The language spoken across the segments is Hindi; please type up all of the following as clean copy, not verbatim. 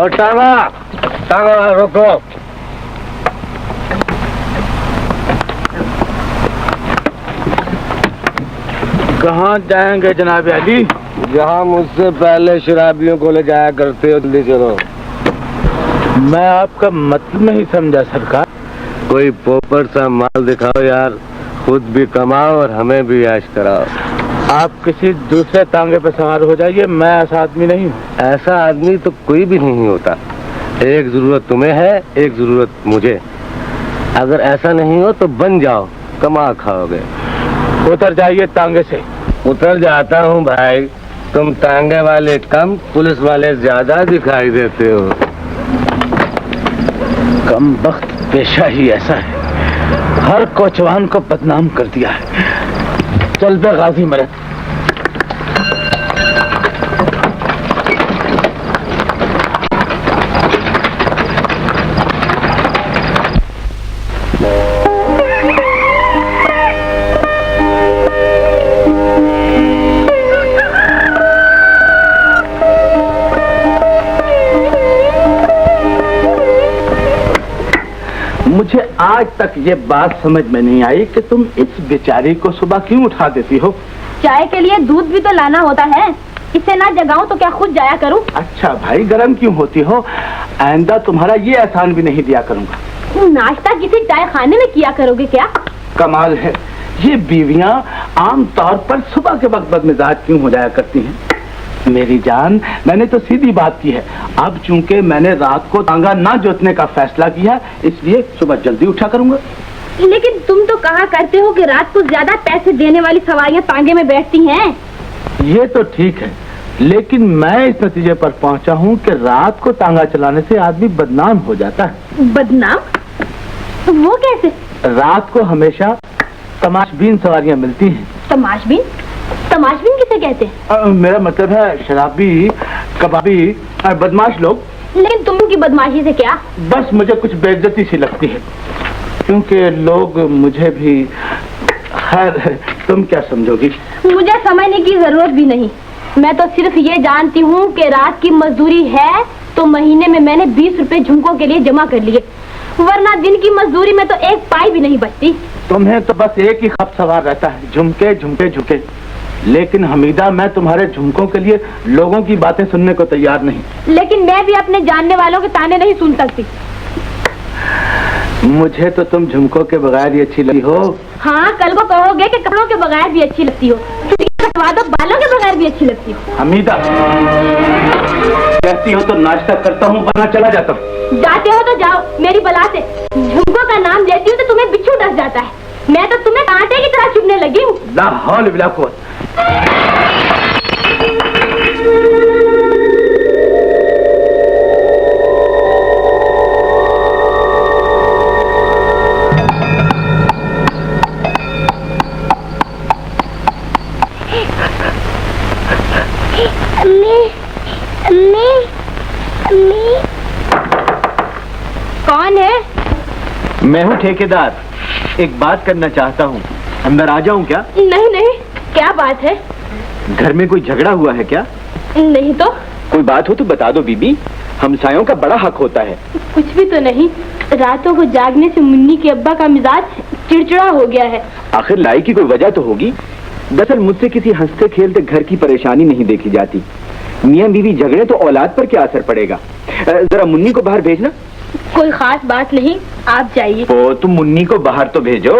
और टांगा टांगा रोको। कहाँ जाएंगे जनाब अली? जहाँ मुझसे पहले शराबियों को ले जाया करते हो, जल्दी चलो। मैं आपका मतलब नहीं समझा सरकार। कोई पोपट सा माल दिखाओ यार, खुद भी कमाओ और हमें भी ऐश कराओ। आप किसी दूसरे तांगे पे सवार हो जाइए, मैं ऐसा आदमी नहीं हूँ। ऐसा आदमी तो कोई भी नहीं होता। एक जरूरत तुम्हें है, एक जरूरत मुझे। अगर ऐसा नहीं हो तो बन जाओ, कमा खाओगे। उतर जाइए तांगे से। उतर जाता हूँ भाई, तुम तांगे वाले कम, पुलिस वाले ज्यादा दिखाई देते हो। कम वक्त पेशा ही ऐसा है, हर कोचवान को बदनाम कर दिया है। चल पे गाजी मरद। मुझे आज तक ये बात समझ में नहीं आई कि तुम इस बेचारी को सुबह क्यों उठा देती हो। चाय के लिए दूध भी तो लाना होता है, इसे ना जगाऊं तो क्या खुद जाया करूं? अच्छा भाई, गरम क्यों होती हो? आइंदा तुम्हारा ये एहसान भी नहीं दिया करूंगा। नाश्ता किसी चाय खाने में किया करोगे क्या? कमाल है, ये बीवियां आम तौर पर सुबह के वक्त बदमिजाज क्यों हो जाया करती हैं? मेरी जान, मैंने तो सीधी बात की है। अब चूंकि मैंने रात को तांगा ना जोतने का फैसला किया, इसलिए सुबह जल्दी उठा करूंगा। लेकिन तुम तो कहा करते हो कि रात को ज्यादा पैसे देने वाली सवारियां तांगे में बैठती हैं। ये तो ठीक है, लेकिन मैं इस नतीजे पर पहुंचा हूं कि रात को तांगा चलाने से आदमी बदनाम हो जाता है। बदनाम? वो कैसे? रात को हमेशा तमाशबीन सवारियां मिलती हैं। तमाशबीन? तमाशबीन किसे कहते हैं? मेरा मतलब है शराबी, कबाबी, बदमाश लोग। लेकिन तुम की बदमाशी से क्या? बस मुझे कुछ बेइज्जती सी लगती है, क्योंकि लोग मुझे भी। खैर, तुम क्या समझोगी? मुझे समझने की जरूरत भी नहीं। मैं तो सिर्फ ये जानती हूँ कि रात की मजदूरी है तो महीने में मैंने 20 रुपए झुमकों के लिए जमा कर लिए, वरना दिन की मजदूरी में तो एक पाई भी नहीं बचती। तुम्हें तो बस एक ही खप सवार रहता है, झुमके झुमके झुमके। लेकिन हमीदा, मैं तुम्हारे झुमकों के लिए लोगों की बातें सुनने को तैयार नहीं। लेकिन मैं भी अपने जानने वालों के ताने नहीं सुन सकती। मुझे तो तुम झुमकों के बगैर ही अच्छी लगी हो। हाँ, कल को कहोगे कि कपड़ों के बगैर भी अच्छी लगती हो, कटवा दो, बालों के बगैर भी अच्छी लगती हो। हमीदा, कहती हो तो नाश्ता करता हूँ, वरना चला जाता हूँ। जाते हो तो जाओ, मेरी बला से। झुमकों का नाम लेती हूँ तो तुम्हें बिच्छू डस जाता है। मैं तो तुम्हें कांटे की तरह चुभने लगी हूँ। ला हौल बिला कुव्वत। कौन है? मैं हूँ ठेकेदार, एक बात करना चाहता हूँ, अंदर आ जाऊँ क्या? नहीं नहीं, क्या बात है? घर में कोई झगड़ा हुआ है क्या? नहीं तो। कोई बात हो तो बता दो बीबी, हमसायों का बड़ा हक होता है। कुछ भी तो नहीं, रातों को जागने से मुन्नी के अब्बा का मिजाज चिड़चिड़ा हो गया है। आखिर लाई की कोई वजह तो होगी। दरअसल मुझसे किसी हंसते खेलते घर की परेशानी नहीं देखी जाती। मियां बीवी झगड़े तो औलाद पर क्या असर पड़ेगा? जरा मुन्नी को बाहर भेजना। कोई खास बात नहीं, आप जाइए। तो तुम मुन्नी को बाहर तो भेजो।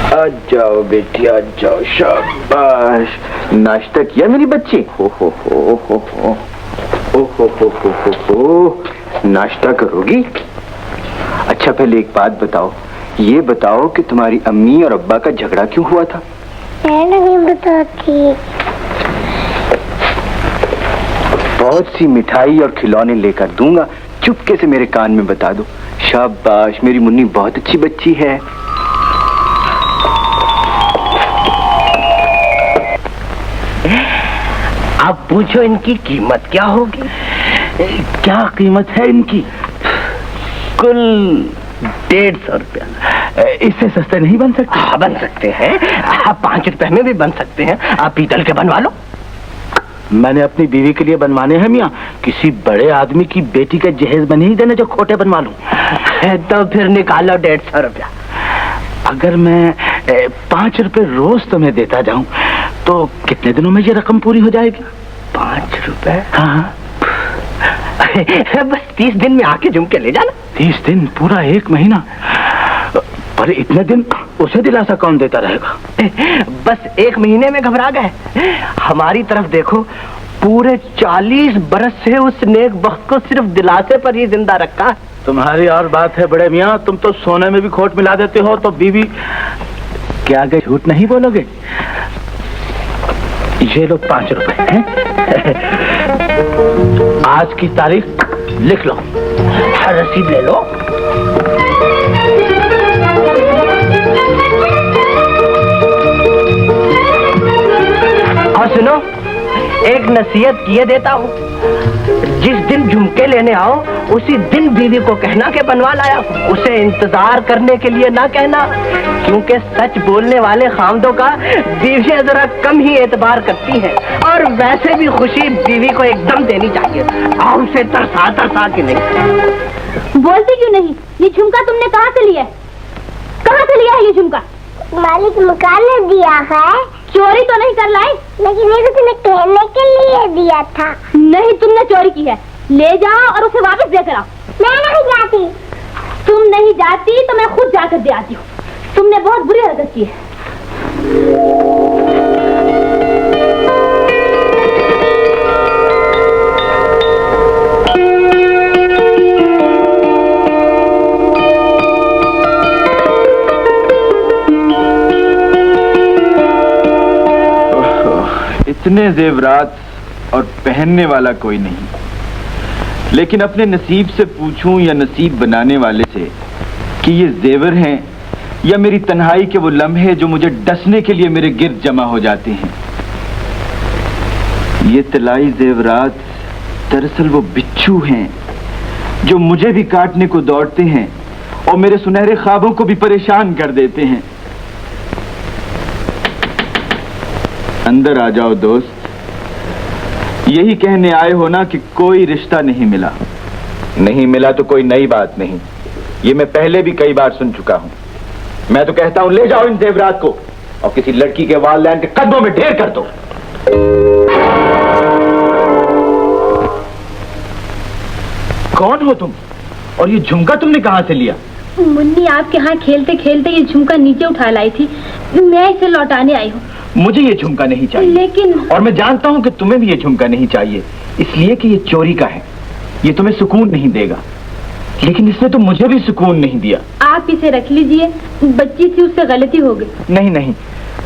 आ जाओ बेटी, आ जाओ, शाबाश। नाश्ता किया मेरी बच्ची? हो हो हो हो हो हो। नाश्ता करोगी? अच्छा, पहले एक बात बताओ, ये बताओ कि तुम्हारी अम्मी और अब्बा का झगड़ा क्यों हुआ था? मैं नहीं बताती। बहुत सी मिठाई और खिलौने लेकर दूंगा, चुपके से मेरे कान में बता दो। शाबाश, मेरी मुन्नी बहुत अच्छी बच्ची है। अब पूछो इनकी कीमत क्या होगी? क्या कीमत है इनकी? कुल 150 रुपया। इससे सस्ते नहीं बन सकते? हाँ, बन सकते हैं। 5 रुपए में भी बन सकते हैं। आप पीतल के बनवा लो। मैंने अपनी बीवी के लिए बनवाने हैं मियाँ। किसी बड़े आदमी की बेटी के जहेज में नहीं देने जो खोटे बनवा लूं। तो फिर निकालो 150 रुपया। अगर मैं 5 रुपए रोज तुम्हें देता जाऊं तो कितने दिनों में ये रकम पूरी हो जाएगी? 5 रुपए? हाँ। बस 30 दिन में आके झुमके ले जाना। 30 दिन? पूरा 1 महीना? पर इतने दिन उसे दिलासा कौन देता रहेगा? बस 1 महीने में घबरा गए? हमारी तरफ देखो, पूरे 40 बरस से उस नेक बख्त को सिर्फ दिलासे पर ही जिंदा रखा। तुम्हारी और बात है बड़े मियाँ, तुम तो सोने में भी खोट मिला देते हो। तो बीवी क्या आगे झूठ नहीं बोलोगे? ये लो 5 रुपए हैं। आज की तारीख लिख लो, रसीद ले लो। और सुनो, एक नसीहत किए देता हूँ, जिस दिन झुमके लेने आओ उसी दिन बीवी को कहना कि बनवा लाया। उसे इंतजार करने के लिए ना कहना, क्योंकि सच बोलने वाले खामदों का बीवियां जरा कम ही एतबार करती हैं। और वैसे भी खुशी बीवी को एकदम देनी चाहिए, और उसे तरसा तरसा के नहीं। बोलती क्यों नहीं? ये झुमका तुमने कहाँ से लिया? कहाँ से लिया है ये झुमका? मालिक मकान ने दिया है। चोरी तो नहीं कर लाई? लेकिन ये तो तुम्हें कहने के लिए दिया था। नहीं, तुमने चोरी की है। ले जाओ और उसे वापस देकर आओ। मैं नहीं जाती। तुम नहीं जाती तो मैं खुद जाकर दे आती हूँ। तुमने बहुत बुरी हरकत की है। इतने जेवरात और पहनने वाला कोई नहीं, लेकिन अपने नसीब से पूछूं या नसीब बनाने वाले से कि ये जेवर हैं या मेरी तन्हाई के वो लम्हे जो मुझे डसने के लिए मेरे गिर्द जमा हो जाते हैं। ये तलाई जेवरात दरअसल वो बिच्छू हैं जो मुझे भी काटने को दौड़ते हैं और मेरे सुनहरे ख्वाबों को भी परेशान कर देते हैं। अंदर आ जाओ दोस्त। यही कहने आए हो ना कि कोई रिश्ता नहीं मिला? नहीं मिला तो कोई नई बात नहीं, ये मैं पहले भी कई बार सुन चुका हूं। मैं तो कहता हूं ले जाओ इन जेवरात को और किसी लड़की के वालिदैन के कदमों में ढेर कर दो। कौन हो तुम और ये झुमका तुमने कहां से लिया? मुन्नी आपके यहाँ खेलते खेलते ये झुमका नीचे उठा लाई थी, मैं इसे लौटाने आई हूँ। मुझे ये झुमका नहीं चाहिए। लेकिन और मैं जानता हूं कि तुम्हें भी ये झुमका नहीं चाहिए, इसलिए कि ये चोरी का है। ये तुम्हें सुकून नहीं देगा, लेकिन इसने तो मुझे भी सुकून नहीं दिया। आप इसे रख लीजिए, बच्ची सी उससे गलती हो गई। नहीं नहीं,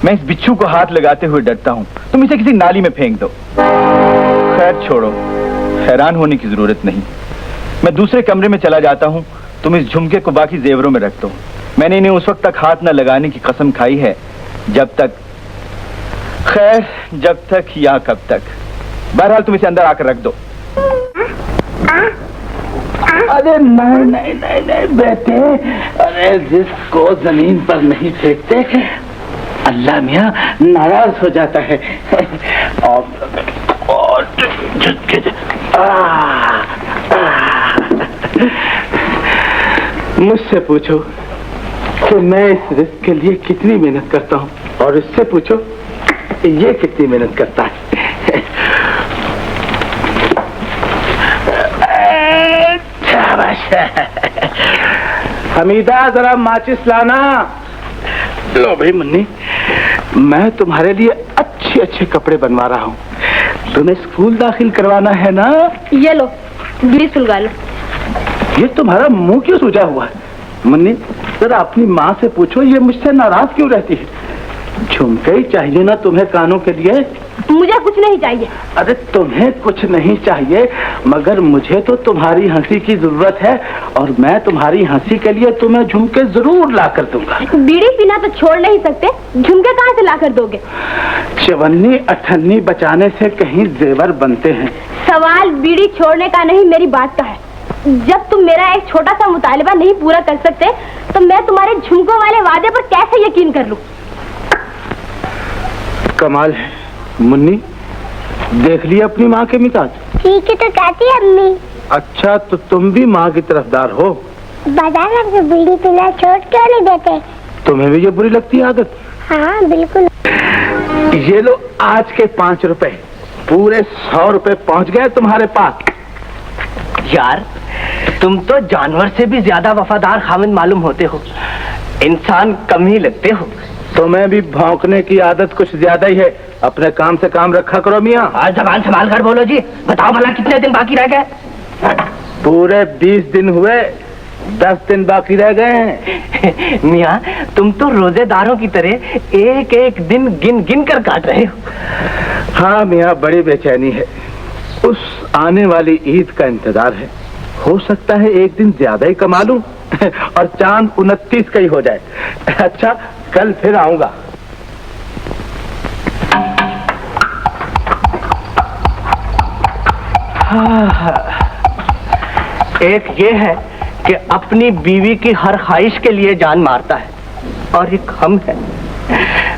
मैं इस बिच्छू को हाथ लगाते हुए डरता हूं। तुम इसे किसी नाली में फेंक दो। खैर छोड़ो, हैरान होने की जरूरत नहीं। मैं दूसरे कमरे में चला जाता हूं, तुम इस झुमके को बाकी जेवरों में रख दो। मैंने इन्हें उस वक्त तक हाथ न लगाने की कसम खाई है जब तक, खैर जब तक या कब तक। बहरहाल तुम इसे अंदर आकर रख दो। अरे नहीं नहीं नहीं नहीं बेटे, अरे जिसको जमीन पर नहीं फेंकते अल्लाह मियाँ नाराज हो जाता है। और मुझसे पूछो कि मैं इस रिस्क के लिए कितनी मेहनत करता हूँ, और इससे पूछो ये कितनी मेहनत करता है। हमीदा जरा माचिस लाना। लो भाई मुन्नी, मैं तुम्हारे लिए अच्छे अच्छे कपड़े बनवा रहा हूँ। तुम्हें स्कूल दाखिल करवाना है ना? ये लो, बीड़ी सुलगा लो। ये तुम्हारा मुंह क्यों सूजा हुआ है? मुन्नी जरा अपनी माँ से पूछो ये मुझसे नाराज क्यों रहती है। झुमके ही चाहिए ना तुम्हें कानों के लिए? मुझे कुछ नहीं चाहिए। अरे तुम्हें कुछ नहीं चाहिए, मगर मुझे तो तुम्हारी हंसी की जरूरत है, और मैं तुम्हारी हंसी के लिए तुम्हें झुमके जरूर ला कर दूंगा। बीड़ी पीना तो छोड़ नहीं सकते, झुमके कहाँ से ला कर दोगे? चवन्नी अठन्नी बचाने से कहीं जेवर बनते हैं। सवाल बीड़ी छोड़ने का नहीं, मेरी बात का है। जब तुम मेरा एक छोटा सा मुतालिबा नहीं पूरा कर सकते तो मैं तुम्हारे झुमकों वाले वादे पर कैसे यकीन कर लूं? कमाल है मुन्नी, देख लिया अपनी माँ के मिजाज? ठीक है तो कहती अम्मी। अच्छा, तो तुम भी माँ की तरफदार हो? बाजार में बीड़ी पीना छोड़ क्यों नहीं देते? तुम्हें भी ये बुरी लगती है आदत? हाँ बिल्कुल। ये लो आज के 5 रुपए, पूरे 100 रुपए पहुंच गए तुम्हारे पास। यार, तुम तो जानवर से भी ज्यादा वफादार खामिद मालूम होते हो, इंसान कम ही लगते हो। तुम्हें भी भौंकने की आदत कुछ ज्यादा ही है। अपने काम से काम रखा करो मियाँ। आज जबान संभाल कर बोलो जी। बताओ भला कितने दिन बाकी रह गए? पूरे 20 दिन हुए, 10 दिन बाकी रह गए हैं। मियाँ, तुम तो रोजेदारों की तरह एक एक दिन गिन गिन कर काट रहे हो। हाँ मियाँ, बड़ी बेचैनी है। उस आने वाली ईद का इंतजार है। हो सकता है एक दिन ज्यादा ही कमा लूं और चांद 29 का ही हो जाए। अच्छा, कल फिर आऊंगा। एक ये है कि अपनी बीवी की हर ख्वाहिश के लिए जान मारता है, और एक हम है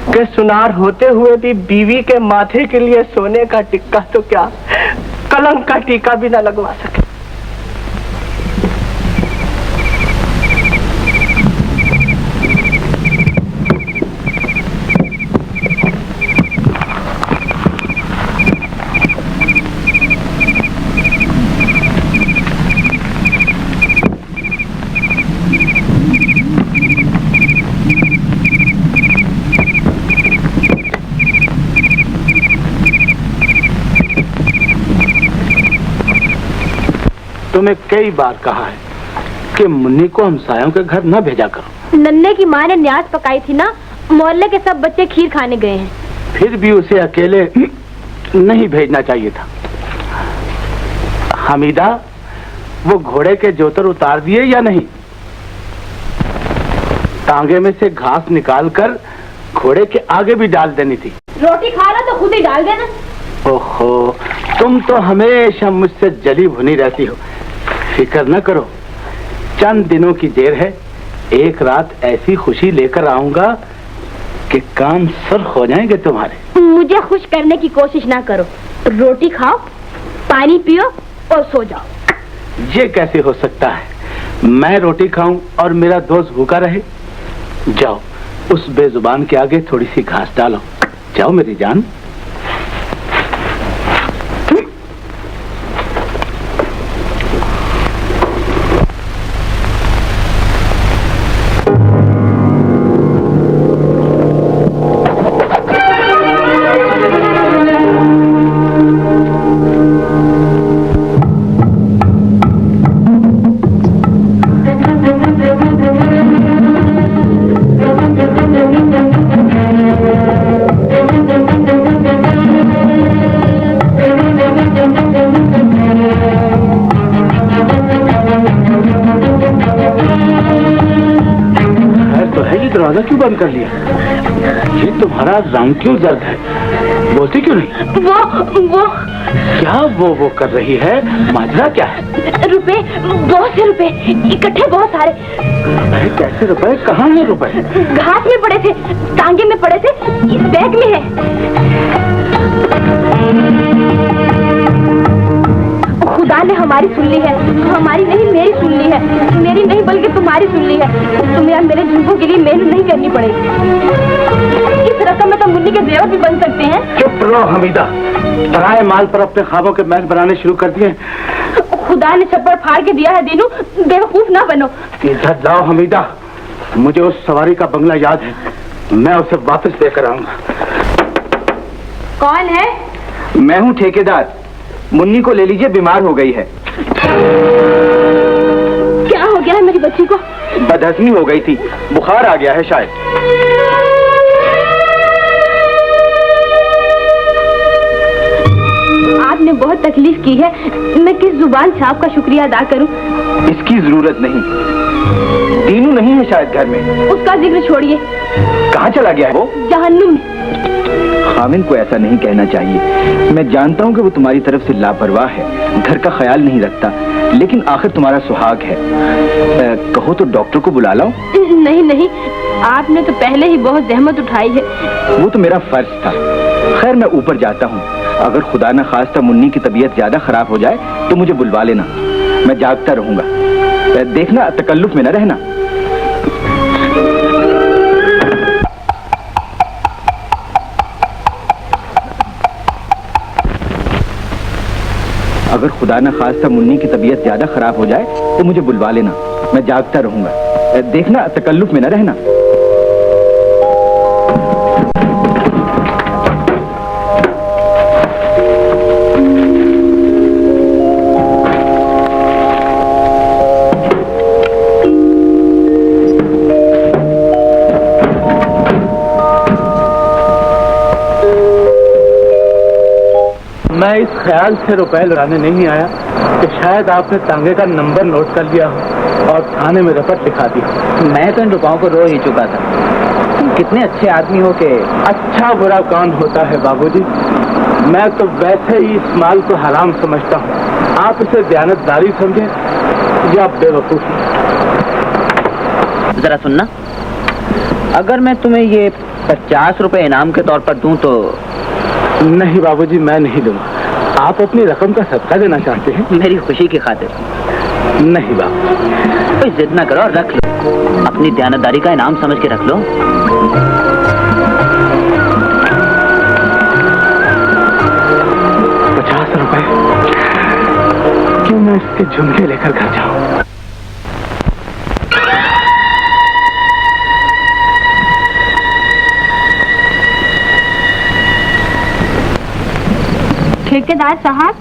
कि सुनार होते हुए भी बीवी के माथे के लिए सोने का टिक्का तो क्या, कलंक का टीका भी ना लगवा सके। तुम्हें कई बार कहा है कि मुन्नी को हमसायों के घर न भेजा करो। नन्हे की माँ ने न्याज पकाई थी ना, मोहल्ले के सब बच्चे खीर खाने गए हैं। फिर भी उसे अकेले नहीं भेजना चाहिए था। हमीदा, वो घोड़े के जोतर उतार दिए या नहीं? टांगे में से घास निकालकर घोड़े के आगे भी डाल देनी थी। रोटी खा रहा तो खुद ही डाल देना। ओहो, तुम तो हमेशा मुझसे जली भुनी रहती हो। फिक्र न करो, चंद दिनों की देर है। एक रात ऐसी खुशी लेकर आऊंगा कि कान सुर्ख हो जाएंगे तुम्हारे। मुझे खुश करने की कोशिश ना करो। रोटी खाओ, पानी पियो और सो जाओ। ये कैसे हो सकता है? मैं रोटी खाऊं और मेरा दोस्त भूखा रहे? जाओ, उस बेजुबान के आगे थोड़ी सी घास डालो। जाओ मेरी जान। दरवाजा क्यों बंद कर लिया? ये तुम्हारा रंग क्यों जर्द है? बोलती क्यों नहीं? वो क्या वो कर रही है? माजरा क्या है? रुपए, बहुत से रुपए इकट्ठे, बहुत सारे। रुपए? कैसे रुपए? कहाँ है रुपए? घास में पड़े थे, टांगे में पड़े थे, इस बैग में है। खुदा ने हमारी सुन ली है। हमारी नहीं, मेरी सुन ली है। मेरी नहीं बल्कि तुम्हारी सुन ली है। तुम्हें अब मेरे झुमकों के लिए मेहनत नहीं करनी पड़ेगी। इस रकम में तो मुन्नी के जेवर भी बन सकते हैं। चुप रहो हमीदा, पराये माल पर अपने ख्वाबों के महल बनाने शुरू कर दिए। खुदा ने छप्पर फाड़ के दिया है दीनू, बेवकूफ ना बनो। इधर लाओ हमीदा, मुझे उस सवारी का बंगला याद है। मैं उसे वापस लेकर आऊंगा। कौन है? मैं हूँ ठेकेदार। मुन्नी को ले लीजिए, बीमार हो गई है। क्या हो गया है मेरी बच्ची को? बदहजमी हो गई थी, बुखार आ गया है शायद। आपने बहुत तकलीफ की है। मैं किस जुबान से आपका शुक्रिया अदा करूं? इसकी जरूरत नहीं। दीनू नहीं है शायद घर में। उसका जिक्र छोड़िए। कहाँ चला गया है वो? जहन्नुम। खामिन को ऐसा नहीं कहना चाहिए। मैं जानता हूँ कि वो तुम्हारी तरफ से लापरवाह है, घर का ख्याल नहीं रखता, लेकिन आखिर तुम्हारा सुहाग है। कहो तो डॉक्टर को बुला लाओ। नहीं नहीं, आपने तो पहले ही बहुत जहमत उठाई है। वो तो मेरा फर्ज था। खैर, मैं ऊपर जाता हूँ। अगर खुदा न खास्ता मुन्नी की तबीयत ज्यादा खराब हो जाए तो मुझे बुलवा लेना, मैं जागता रहूंगा। देखना तकल्लुफ में न रहना। अगर खुदा न खास्ता मुन्नी की तबीयत ज्यादा खराब हो जाए तो मुझे बुलवा लेना, मैं जागता रहूंगा। देखना तकल्लुफ में न रहना। मैं इस ख्याल से रुपए लुटाने नहीं आया कि शायद आपने तांगे का नंबर नोट कर लिया हो और थाने में रपट लिखा दी। मैं तो इन रुपयों को रो ही चुका था। तुम कितने अच्छे आदमी हो के। अच्छा बुरा कौन होता है बाबूजी, मैं तो वैसे ही इस माल को हराम समझता हूँ। आप इसे दयानतदारी समझे या बेवकूफी। जरा सुनना, अगर मैं तुम्हें ये 50 रुपए इनाम के तौर पर दूं तो। नहीं बाबूजी, मैं नहीं दूंगा। आप अपनी रकम का सदका देना चाहते हैं? मेरी खुशी की खातिर। नहीं बाबू, कोई जिद ना करो और रख लो, अपनी दयानतदारी का इनाम समझ के रख लो। 50 रुपए क्यों मैं इसके झुमके लेकर घर जाऊं? ठेकेदार साहब,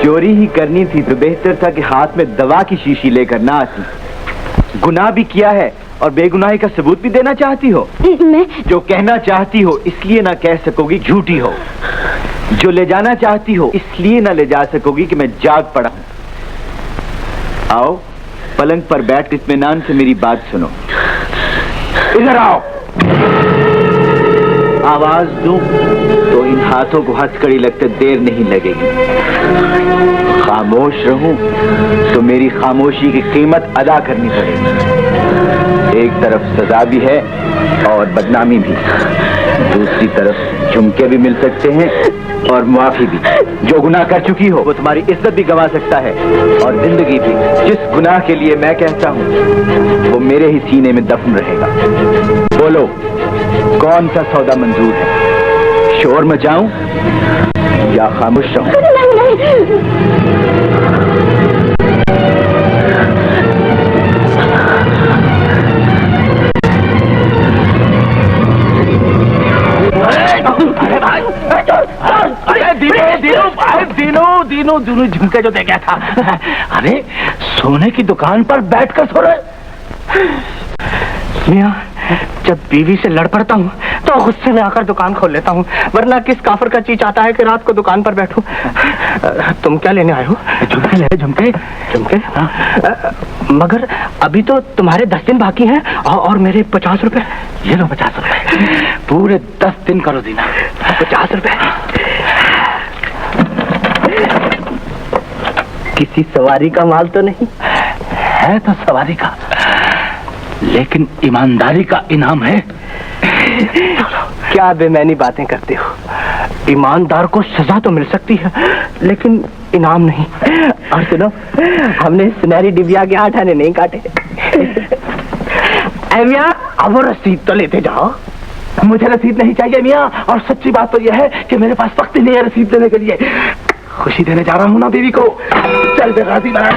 चोरी ही करनी थी तो बेहतर था कि हाथ में दवा की शीशी लेकर ना आती। गुनाह भी किया है और बेगुनाही का सबूत भी देना चाहती हो। मैं जो कहना चाहती हो इसलिए ना कह सकोगी झूठी हो, जो ले जाना चाहती हो इसलिए ना ले जा सकोगी कि मैं जाग पड़ा हूं। आओ पलंग पर बैठ इत्मीनान से मेरी बात सुनो। इधर आओ। आवाज दूं तो इन हाथों को हथकड़ी लगते देर नहीं लगेगी। खामोश रहूं तो मेरी खामोशी की कीमत अदा करनी पड़ेगी। एक तरफ सजा भी है और बदनामी भी, दूसरी तरफ झुमके भी मिल सकते हैं और मुआफी भी। जो गुनाह कर चुकी हो वो तुम्हारी इज्जत भी गंवा सकता है और जिंदगी भी। जिस गुनाह के लिए मैं कहता हूँ वो मेरे ही सीने में दफन रहेगा। बोलो, कौन सा सौदा मंजूर है? शोर मचाऊं या खामोश रहूं? दीनू झुमके जो दे गया था। अरे सोने की दुकान पर बैठकर सो रहे। मियां, जब बीवी से लड़ पड़ता हूँ तो गुस्से में आकर दुकान खोल लेता हूँ, वरना किस काफर का चीज आता है कि रात को दुकान पर बैठूं। तुम क्या लेने आए हो? झुमके ले, झुमके। झुमके? मगर अभी तो तुम्हारे 10 दिन बाकी हैं और मेरे 50 रुपए। ये लो 50 रुपए, पूरे 10 दिन करो दीना। 50 रुपए? किसी सवारी का माल तो नहीं है? तो सवारी का, लेकिन ईमानदारी का इनाम है। क्या बेमैनी बातें करते हो? ईमानदार को सजा तो मिल सकती है, लेकिन इनाम नहीं। और सुनो, हमने सुनहरी डिबिया के 8 आने नहीं काटे। मियां, अब वो रसीद तो लेते जाओ। मुझे रसीद नहीं चाहिए मियां, और सच्ची बात तो यह है कि मेरे पास वक्त ही नहीं है रसीद देने के लिए। खुशी देने जा रहा हूं ना बीवी को। चल बे गाजी महाराज।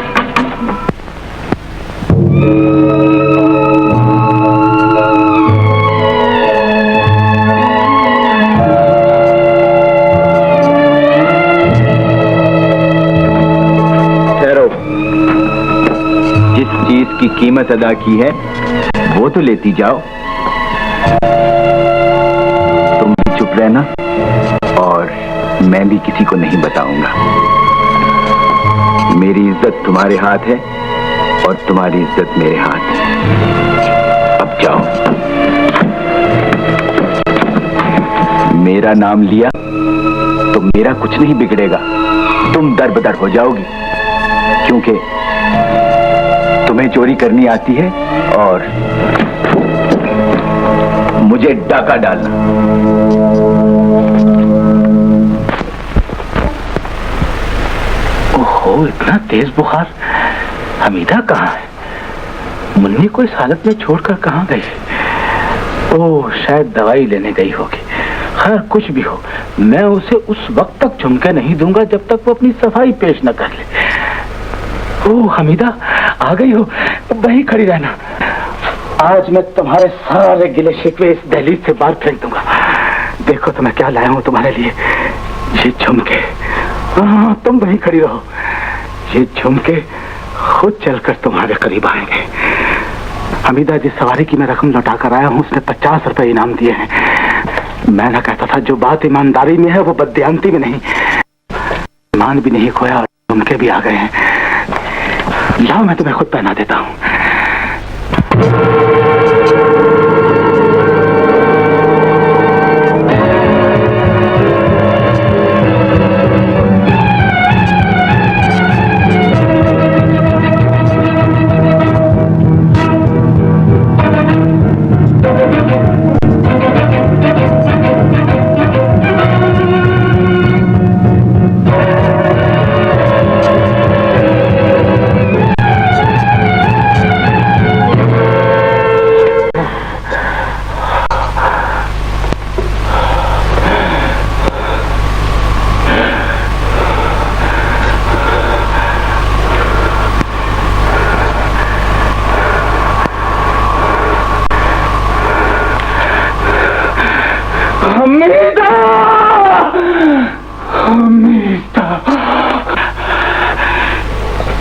ठहरो, जिस चीज की कीमत अदा की है वो तो लेती जाओ। तुम भी चुप रहना और मैं भी किसी को नहीं बताऊंगा। मेरी इज्जत तुम्हारे हाथ है और तुम्हारी इज्जत मेरे हाथ। अब जाओ। मेरा नाम लिया तो मेरा कुछ नहीं बिगड़ेगा, तुम दरबदर हो जाओगी, क्योंकि तुम्हें चोरी करनी आती है और मुझे डाका डालना। ओहो, इतना तेज बुखार। हमीदा कहाँ है? मुन्नी को इस हालत में छोड़कर कहाँ गई? ओह, शायद दवाई लेने गई होगी। खैर, कुछ भी हो, मैं उसे उस वक्त तक झुमके नहीं दूंगा जब तक वो अपनी सफाई पेश न कर ले। ओह हमीदा, आ गई हो? वहीं खड़ी रहना। आज मैं तुम्हारे सारे गिले शिकवे इस दहलीज से बाहर फेंक दूंगा। देखो तो मैं क्या लाया हूं तुम्हारे लिए। ये झुमके। हाँ, तुम वहीं खड़ी रहो। ये झुमके खुद चलकर तुम्हारे करीब आएंगे। हमीदा, जिस सवारी की मैं रकम लौटा कर आया हूँ उसने 50 रुपए इनाम दिए हैं। मैं ना कहता था जो बात ईमानदारी में है वो बददियानती में नहीं। ईमान भी नहीं खोया और झुमके भी आ गए हैं। लाओ, मैं तुम्हें खुद पहना देता हूँ।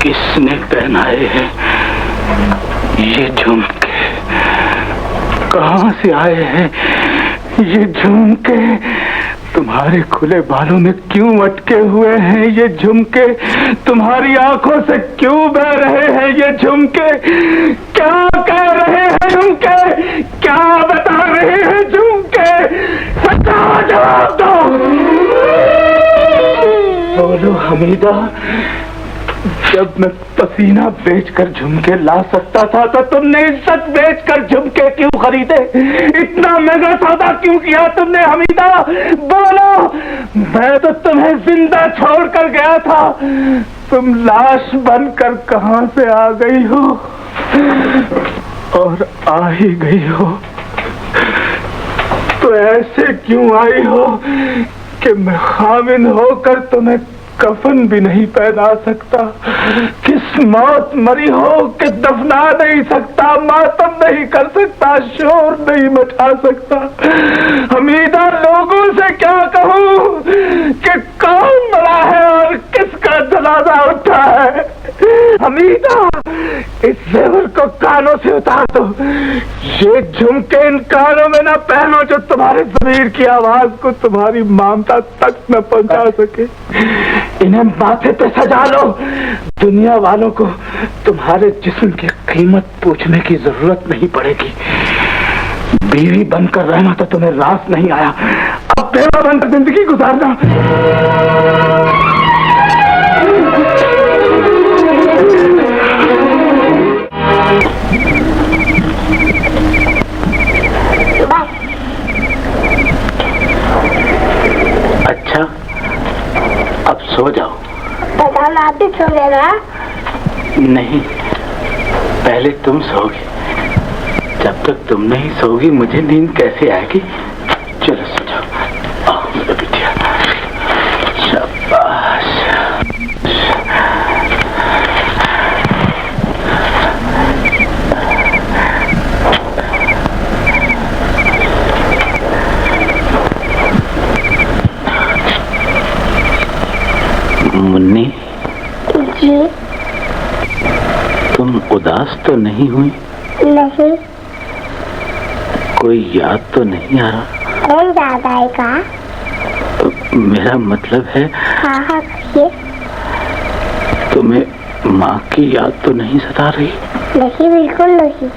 किसने पहनाए हैं ये झुमके? कहां से आए हैं ये झुमके? तुम्हारे खुले बालों में क्यों अटके हुए हैं ये झुमके? तुम्हारी आंखों से क्यों बह रहे हैं ये झुमके? क्या कह रहे हैं झुमके? क्या बता रहे हैं झुमके? सच्चा जवाब दो। बोलो हमीदा, जब मैं पसीना बेचकर झुमके ला सकता था तो तुमने इज्जत बेचकर झुमके क्यों खरीदे? इतना महंगा सौदा क्यों किया तुमने हमीदा? बोलो, मैं तो तुम्हें जिंदा छोड़कर गया था, तुम लाश बनकर कहां से आ गई हो? और आ ही गई हो तो ऐसे क्यों आई हो कि मैं खामिन होकर तुम्हें कफन भी नहीं पहना सकता, किस मौत मरी हो कि दफना नहीं सकता, मातम नहीं कर सकता, शोर नहीं मचा सकता। हमीदा, लोगों से क्या कहूँ कि कौन मरा है और किसका जनाजा उठा है। हमीदा, इस जेवर को कानों से उतार दो, ये झुमके इन कानों में न पहनो जो तुम्हारे ज़मीर की आवाज को तुम्हारी ममता तक न पहुंचा सके। इन्हें माथे पे सजा लो, दुनिया वालों को तुम्हारे जिस्म की कीमत पूछने की जरूरत नहीं पड़ेगी। बीवी बनकर रहना तो तुम्हें रास नहीं आया, अब बेवा बनकर जिंदगी गुजारना। अच्छा, अब सो जाओ। आप भी सो लेना। नहीं, पहले तुम सोओगे। जब तक तुम नहीं सोओगी मुझे नींद कैसे आएगी। चलो सो जाओ। आओ मेरा बिटिया, शाबाश। मुन्नी जी, तुम उदास तो नहीं हुई? नहीं। कोई याद तो नहीं आ रहा? कौन याद आएगा? मेरा मतलब है हाँ हाँ कहिए। तुम्हें माँ की याद तो नहीं सता रही? नहीं, बिल्कुल नहीं।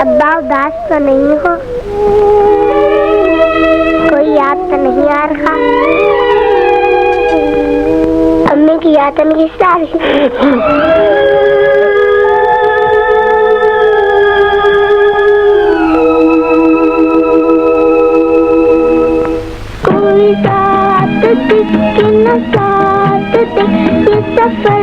अब्बा उदास तो नहीं हो? कोई याद तो नहीं आ रहा? अम्मी की याद तो नहीं आ रही? कोई साथ किसके न साथ दे, ये सफर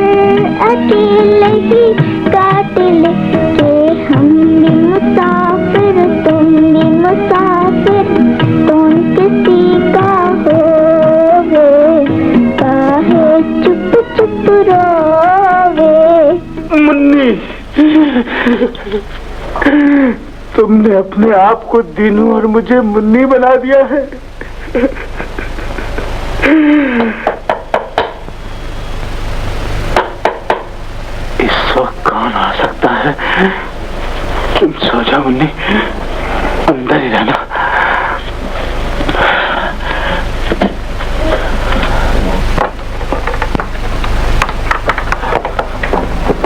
अकेले ही काट ले के हम भी मुसाफिर, तुम भी मुसाफिर, तुम किसी का होवे, काहे चुप चुप रोवे। मुन्नी, तुमने अपने आप को दीनू और मुझे मुन्नी बना दिया है। इस वक्त कौन आ सकता है? तुम सो जाओ मुन्नी, अंदर ही रहना।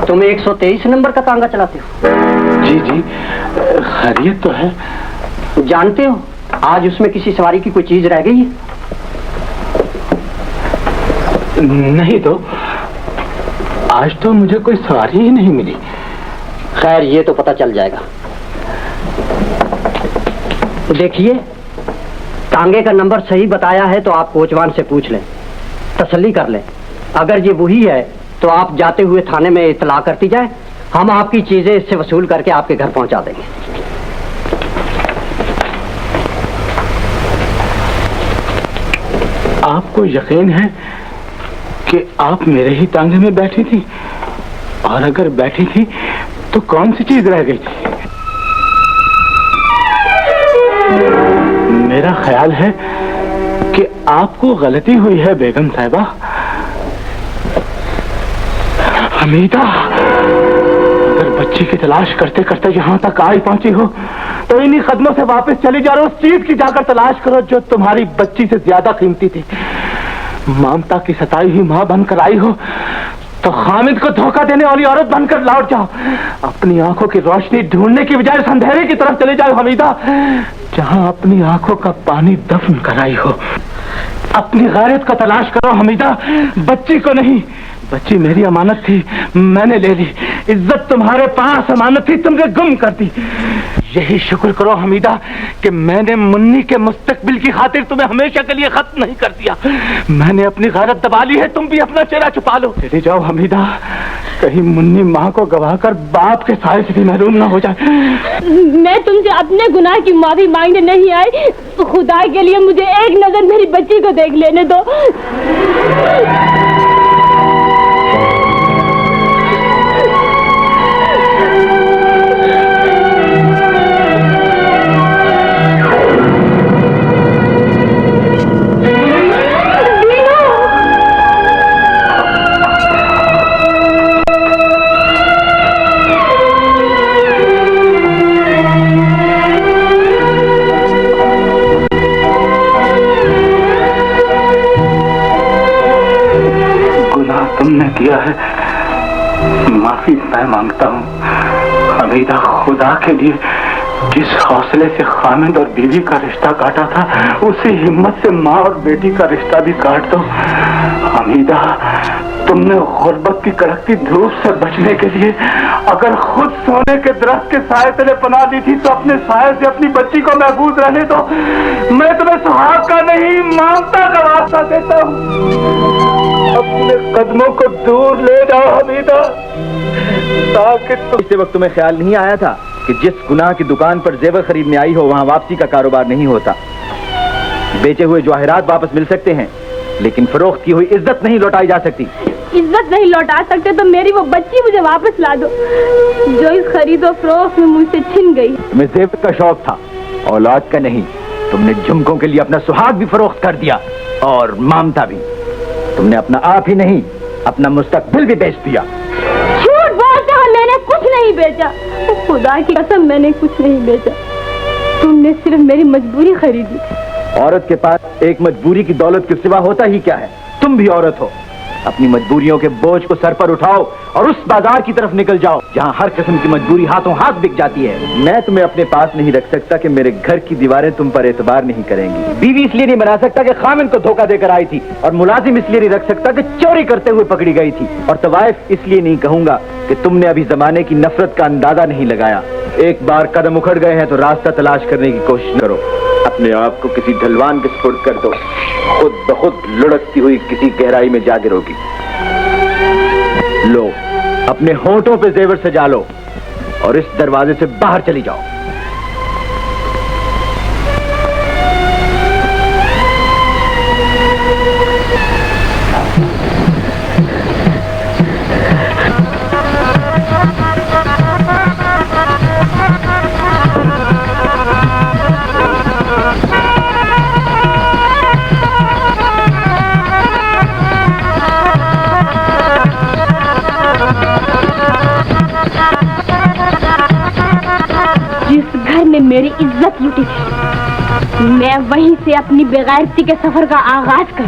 तुम 123 नंबर का तांगा चलाते हो? जी जी, खैरियत तो है। जानते हो आज उसमें किसी सवारी की कोई चीज रह गई है? नहीं तो, आज तो मुझे कोई सवारी ही नहीं मिली। खैर ये तो पता चल जाएगा। देखिए, तांगे का नंबर सही बताया है तो आप कोचवान से पूछ लें, तसल्ली कर लें। अगर ये वही है तो आप जाते हुए थाने में इतला करती जाए, हम आपकी चीजें इससे वसूल करके आपके घर पहुंचा देंगे। आपको यकीन है कि आप मेरे ही तांगे में बैठी थी? और अगर बैठी थी तो कौन सी चीज रह गई थी? मेरा ख्याल है कि आपको गलती हुई है बेगम साहिबा। हमीदा, अगर बच्ची की तलाश करते करते यहाँ तक आई पहुंची हो तो इन्हीं कदमों से वापस चली जा रहे, उस चीज की जाकर तलाश करो जो तुम्हारी बच्ची से ज्यादा कीमती थी। ममता की सताई हुई माँ बनकर आई हो तो हामिद को धोखा देने वाली औरत बनकर लौट जाओ। अपनी आंखों की रोशनी ढूंढने की बजाय अंधेरे की तरफ चले जाओ हमीदा, जहां अपनी आंखों का पानी दफन कराई हो। अपनी गैरत का तलाश करो हमीदा, बच्ची को नहीं। बच्ची मेरी अमानत थी, मैंने ले ली। इज्जत तुम्हारे पास अमानत थी, तुमने गुम कर दी। यही शुक्र करो हमीदा कि मैंने मुन्नी के मुस्तकबिल की खातिर तुम्हें हमेशा के लिए खत्म नहीं कर दिया। मैंने अपनी गैरत दबा ली है, तुम भी अपना चेहरा छुपा लो। चले जाओ हमीदा, कहीं मुन्नी माँ को गवाकर बाप के साए से भी महरूम ना हो जाए। मैं तुमसे अपने गुनाह की माफी मांगने नहीं आई, तो खुदा के लिए मुझे एक नजर मेरी बच्ची को देख लेने दो। तुमने किया है, माफी मैं मांगता हूँ। हमीदा, खुदा के लिए जिस हौसले से खामिद और बीवी का रिश्ता काटा था, उसी हिम्मत से माँ और बेटी का रिश्ता भी काट दो। हमीदा, तुमने गुर्बत की कड़कती धूप से बचने के लिए अगर खुद सोने के दरख्त के साए तले पनाह दी थी, तो अपने साए से अपनी बच्ची को महफूज रहने दो। मैं तुम्हें सुहाग का नहीं, ममता का वास्ता देता हूँ। अपने कदमों को दूर ले जाओ हमीदा, ताकि इस वक्त तुम्हें ख्याल नहीं आया था कि जिस गुनाह की दुकान पर जेवर खरीदने आई हो, वहाँ वापसी का कारोबार नहीं होता। बेचे हुए जवाहरात वापस मिल सकते हैं, लेकिन फरोख्त की हुई इज्जत नहीं लौटाई जा सकती। इज्जत नहीं लौटा सकते तो मेरी वो बच्ची मुझे वापस ला दो, जो इस खरीदो फरोख्त में मुझसे छिन गई। तुम्हें जेवर का शौक था, औलाद का नहीं। तुमने झुमकों के लिए अपना सुहाग भी फरोख्त कर दिया और ममता भी। तुमने अपना आप ही नहीं, अपना मुस्तकबिल भी बेच दिया। झूठ बोलते हो, मैंने कुछ नहीं बेचा। खुदा की कसम, मैंने कुछ नहीं बेचा। तुमने सिर्फ मेरी मजबूरी खरीदी। औरत के पास एक मजबूरी की दौलत के सिवा होता ही क्या है? तुम भी औरत हो। अपनी मजबूरियों के बोझ को सर पर उठाओ और उस बाजार की तरफ निकल जाओ जहां हर किस्म की मजबूरी हाथों हाथ बिक जाती है। मैं तुम्हें अपने पास नहीं रख सकता कि मेरे घर की दीवारें तुम पर एतबार नहीं करेंगी। बीवी इसलिए नहीं बना सकता कि खामिद को धोखा देकर आई थी, और मुलाजिम इसलिए नहीं रख सकता कि चोरी करते हुए पकड़ी गई थी, और तवाइफ इसलिए नहीं कहूंगा कि तुमने अभी जमाने की नफरत का अंदाजा नहीं लगाया। एक बार कदम उखड़ गए हैं तो रास्ता तलाश करने की कोशिश करो। अपने आप को किसी ढलवान के सुपुर्द कर दो, खुद ब खुद लुढ़कती हुई किसी गहराई में जा गिरोगी। लो, अपने होंठों पे जेवर सजा लो और इस दरवाजे से बाहर चली जाओ। मेरी इज्जत लुटी थी, मैं वहीं से अपनी बेगैरती के सफर का आगाज कर।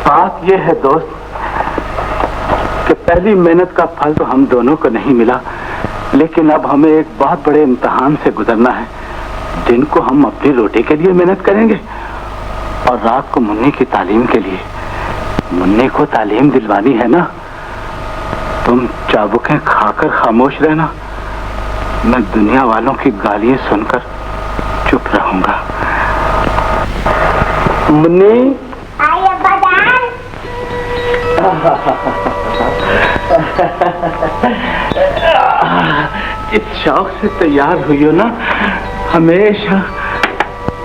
बात यह है दोस्त कि पहली मेहनत का फल तो हम दोनों को नहीं मिला, लेकिन अब हमें एक बहुत बड़े इम्तिहान से गुजरना है, जिनको हम अपनी रोटी के लिए मेहनत करेंगे और रात को मुन्नी की तालीम के लिए। मुन्नी को तालीम दिलवानी है ना। तुम चाबुकें खाकर खामोश रहना, मैं दुनिया वालों की गालियां सुनकर चुप रहूंगा। मुन्नी, आइए बाजार। इस शौक से तैयार हुई हो ना, हमेशा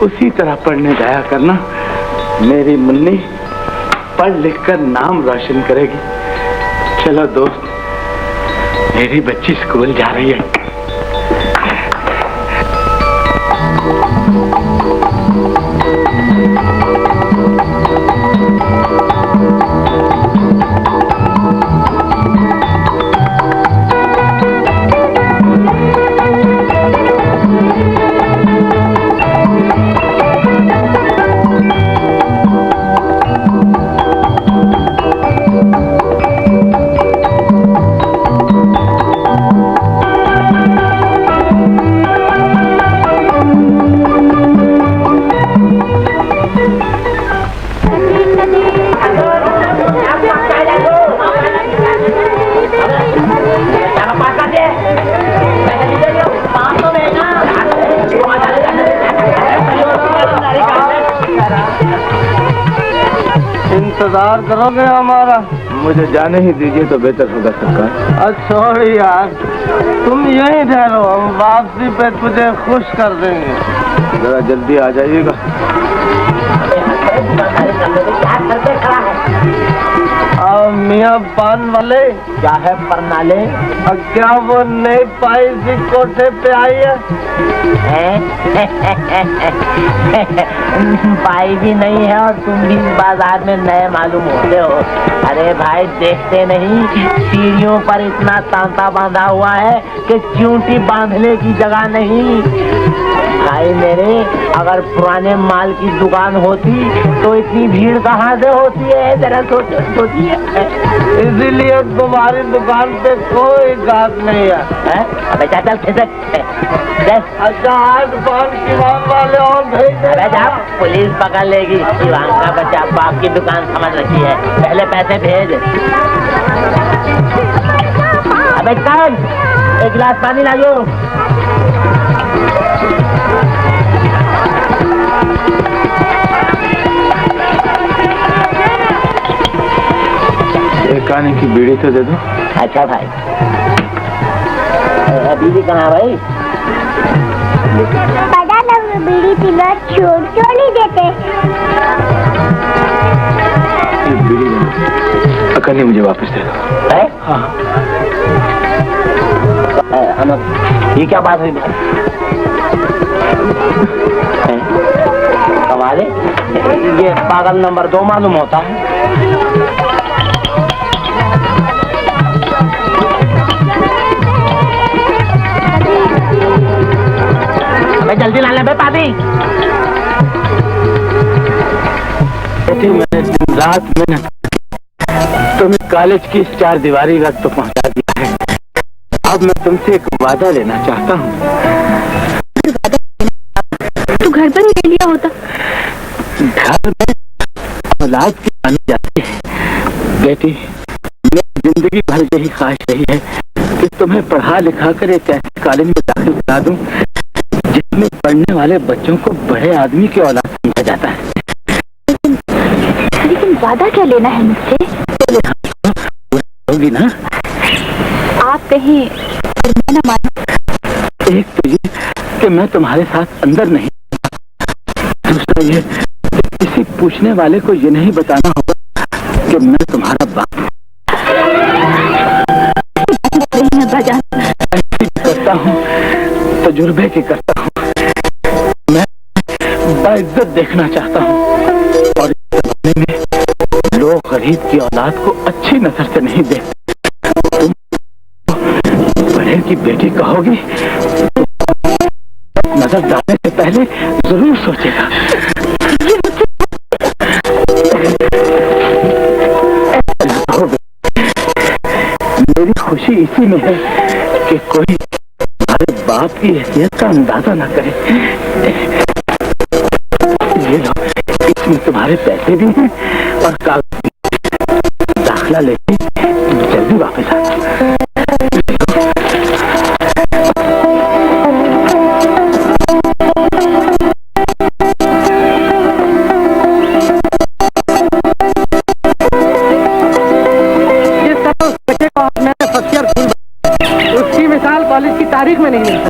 उसी तरह पढ़ने जाया करना। मेरी मुन्नी पढ़ लिख कर नाम रोशन करेगी। चलो दोस्त, मेरी बच्ची स्कूल जा रही है। इंतजार करोगे हमारा? मुझे जाने ही दीजिए तो बेहतर होगा सरकार। छोड़ यार, तुम यहीं ठहरो, हम वापसी पे तुझे खुश कर देंगे। जरा जल्दी आ जाइएगा। मियाँ पान वाले क्या है परनाले? क्या वो नई पाई सी कोठे पे आई है? पाई भी नहीं है और तुम भी इस बाजार में नए मालूम होते हो। अरे भाई देखते नहीं, सीढ़ियों पर इतना तांता बांधा हुआ है कि चूंटी बांधने की जगह नहीं। भाई मेरे, अगर पुराने माल की दुकान होती तो इतनी भीड़ कहाँ से होती है? जरा सोचिए। इसीलिए तुम्हारी दुकान पे कोई गाहक नहीं है। अबे चल खिसक। अच्छा आज पान किवान वाले और भेज। अबे जा, पुलिस पकड़ लेगी। शिवांग का बच्चा बाप की दुकान समझ रखी है, पहले पैसे भेज। अबे चल, एक गिलास पानी लाओ। एक आने की बीड़ी तो दे दो। अच्छा भाई, बीड़ी कहाँ भाई? पता ना बीड़ी पीना छोड़ क्यों नहीं देते? ये बीड़ी दो, अकल मुझे वापस दे दो। है? हाँ। ये क्या बात हुई? हमारे ये पागल नंबर 2 मालूम होता है। जल्दी लाने पे पादी। मैंने दिन रात में तुम्हें कॉलेज की 4 दीवारी तक तो पहुंचा दिया है। अब मैं तुमसे एक वादा लेना चाहता हूँ। तू घर पर ही ले लिया होता। घर में औलाद की मानी जाती है। बेटी, मेरी जिंदगी भर यही ख्वाहिश रही है कि तुम्हें पढ़ा लिखा कर एक ऐसे कॉलेज में दाखिल करा दूं जिसमें पढ़ने वाले बच्चों को बड़े आदमी की औलाद समझा जाता है। लेकिन वादा क्या लेना है मुझसे? होगी ना? आप कहीं और मैं न मानूं। एक तो ये कि मैं तुम्हारे साथ अंदर नहीं, दूसरा ये कि किसी पूछने वाले को ये नहीं बताना होगा कि मैं तुम्हारा बाप हूँ। करता हूँ, तजुर्बे की करता हूँ। मैं बाइज्जत देखना चाहता हूँ और इस जमाने में लोग गरीब की औलाद को अच्छी नजर से नहीं देखते। तुम बड़े की बेटी कहोगी तो नजर डालने से पहले जरूर सोचेगा। मेरी खुशी इसी में है कि कोई हमारे बाप की हैसियत का अंदाजा न करे। ये लो, इसमें तुम्हारे पैसे भी हैं और कागज भी। दाखिला लेके जल्दी वापस आ। उसकी मिसाल कॉलेज की तारीख में नहीं मिलती।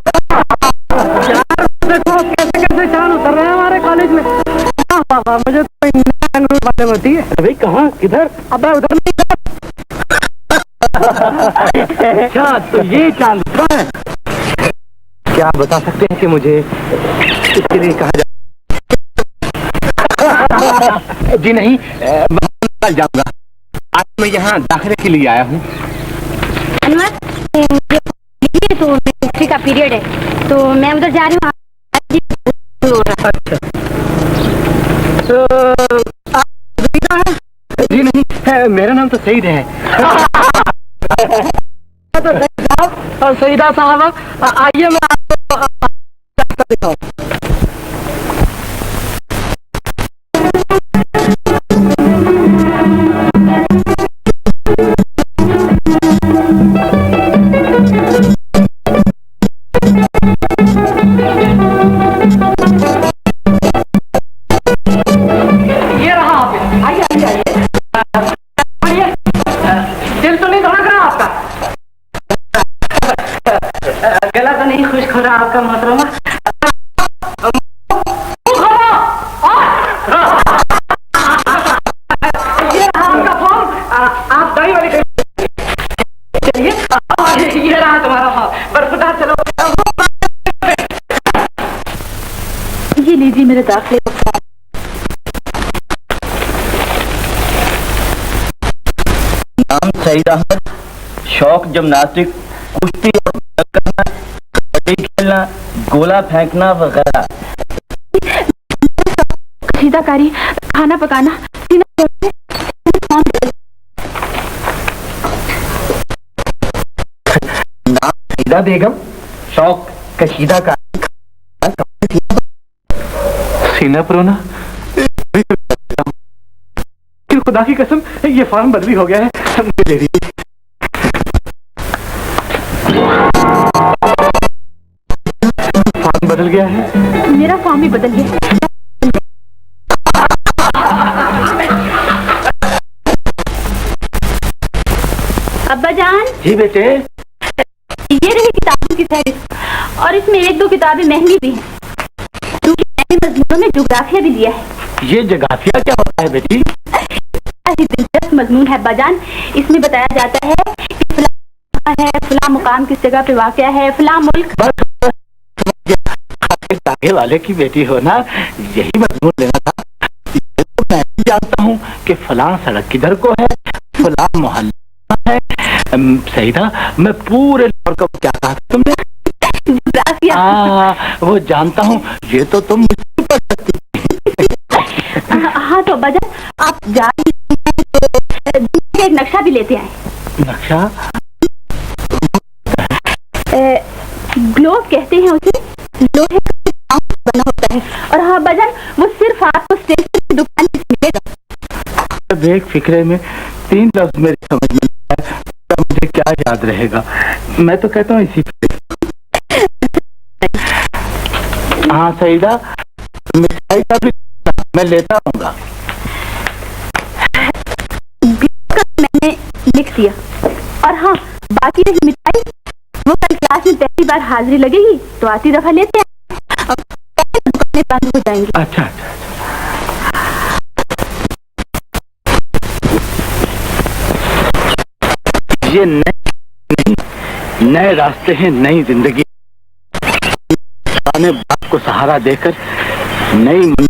यार देखो कैसे कैसे चांद उतर रहे हैं हमारे कॉलेज में। मुझे तो बातें होती है। अभी कहाँ, किधर? अब उधर नहीं। अच्छा तो ये चांद है। क्या आप बता सकते हैं कि मुझे इसके लिए कहा जाए? जी नहीं, मैं जाऊंगा। आज मैं यहाँ दाखिले के लिए आया हूँ। अनवर, ये तो हिस्ट्री का पीरियड है तो मैं उधर जा रही हूँ। अच्छा तो आप ज़ुबैदा हैं? जी नहीं, मेरा नाम तो सईद है। तो सईद साहब और सईदा साहब, आइए मैं आपको दिखाऊं। ये रहा, आइए आइए आइए। मोहतरमा। ये रहा आपका फॉर्म, आप दाई वाली चलिए। ये रहा तुम्हारा फॉर्म, बरखुदा चलो। ये लीजिए मेरे दाखिले का फॉर्म। नाम सईद अहमद, शौक जिम्नास्टिक, कुश्ती और करना, कबड्डी खेलना, गोला फेंकना वगैरह। कशीदाकारी, खाना पकाना, नाम सईदा बेगम, शौक कशीदाकारी, सीना परोना। फिर खुदा की कसम ये फॉर्म बदली हो गया है, मुझे दे दीजिए। फॉर्म बदल गया है। मेरा फॉर्म भी बदल गया। अब्बा जान, जी बेटे। ये रही किताबों की फहरिस्त, और इसमें एक दो किताबें महंगी भी हैं, क्योंकि मैंने मजमूनों में जोग्राफिया भी दिया है। ये जगाफिया क्या होता है बेटी? ही दिलचस्प मजमून है अब्बाजान। इसमें बताया जाता है कि फलां है, फलां मुकाम किस जगह पे वाक़या है, फलां मुल्क। बस आगे वाले की बेटी हो ना, यही मजमून लेना था। ये तो मैं भी जानता हूँ कि फलां सड़क किधर को है, फलां मोहल्ला है। सईदा, मैं पूरे लाहौर का क्या कहा था तुमने? जोग्राफिया। वो जानता हूँ, ये तो तुम मुझसे पढ़ सकती। हाँ तो अब्बाजान, आप जा रही हैं तो एक नक्शा भी लेते आए। नक्शा? ग्लोब कहते हैं उसे, लोहे का बना होता है। और हाँ अब्बाजान, वो सिर्फ आपको स्टेशन की दुकान से मिलेगा। बेफिक्रे में 3 लफ्ज मेरी समझ में नहीं आया, तो मुझे क्या याद रहेगा। मैं तो कहता हूँ इसी पे। हाँ सईदा, मिठाई का भी मैं लेता आऊंगा। मैंने लिख दिया। और हाँ, बाकी रही मिठाई, वो कल क्लास में पहली बार हाजिरी लगेगी तो आती दफा लेते हैं, अब दुकानें बंद हो जाएंगी। अच्छा। ये नए रास्ते हैं, नई जिंदगी। पुराने बाप को सहारा देकर नई मंजिल।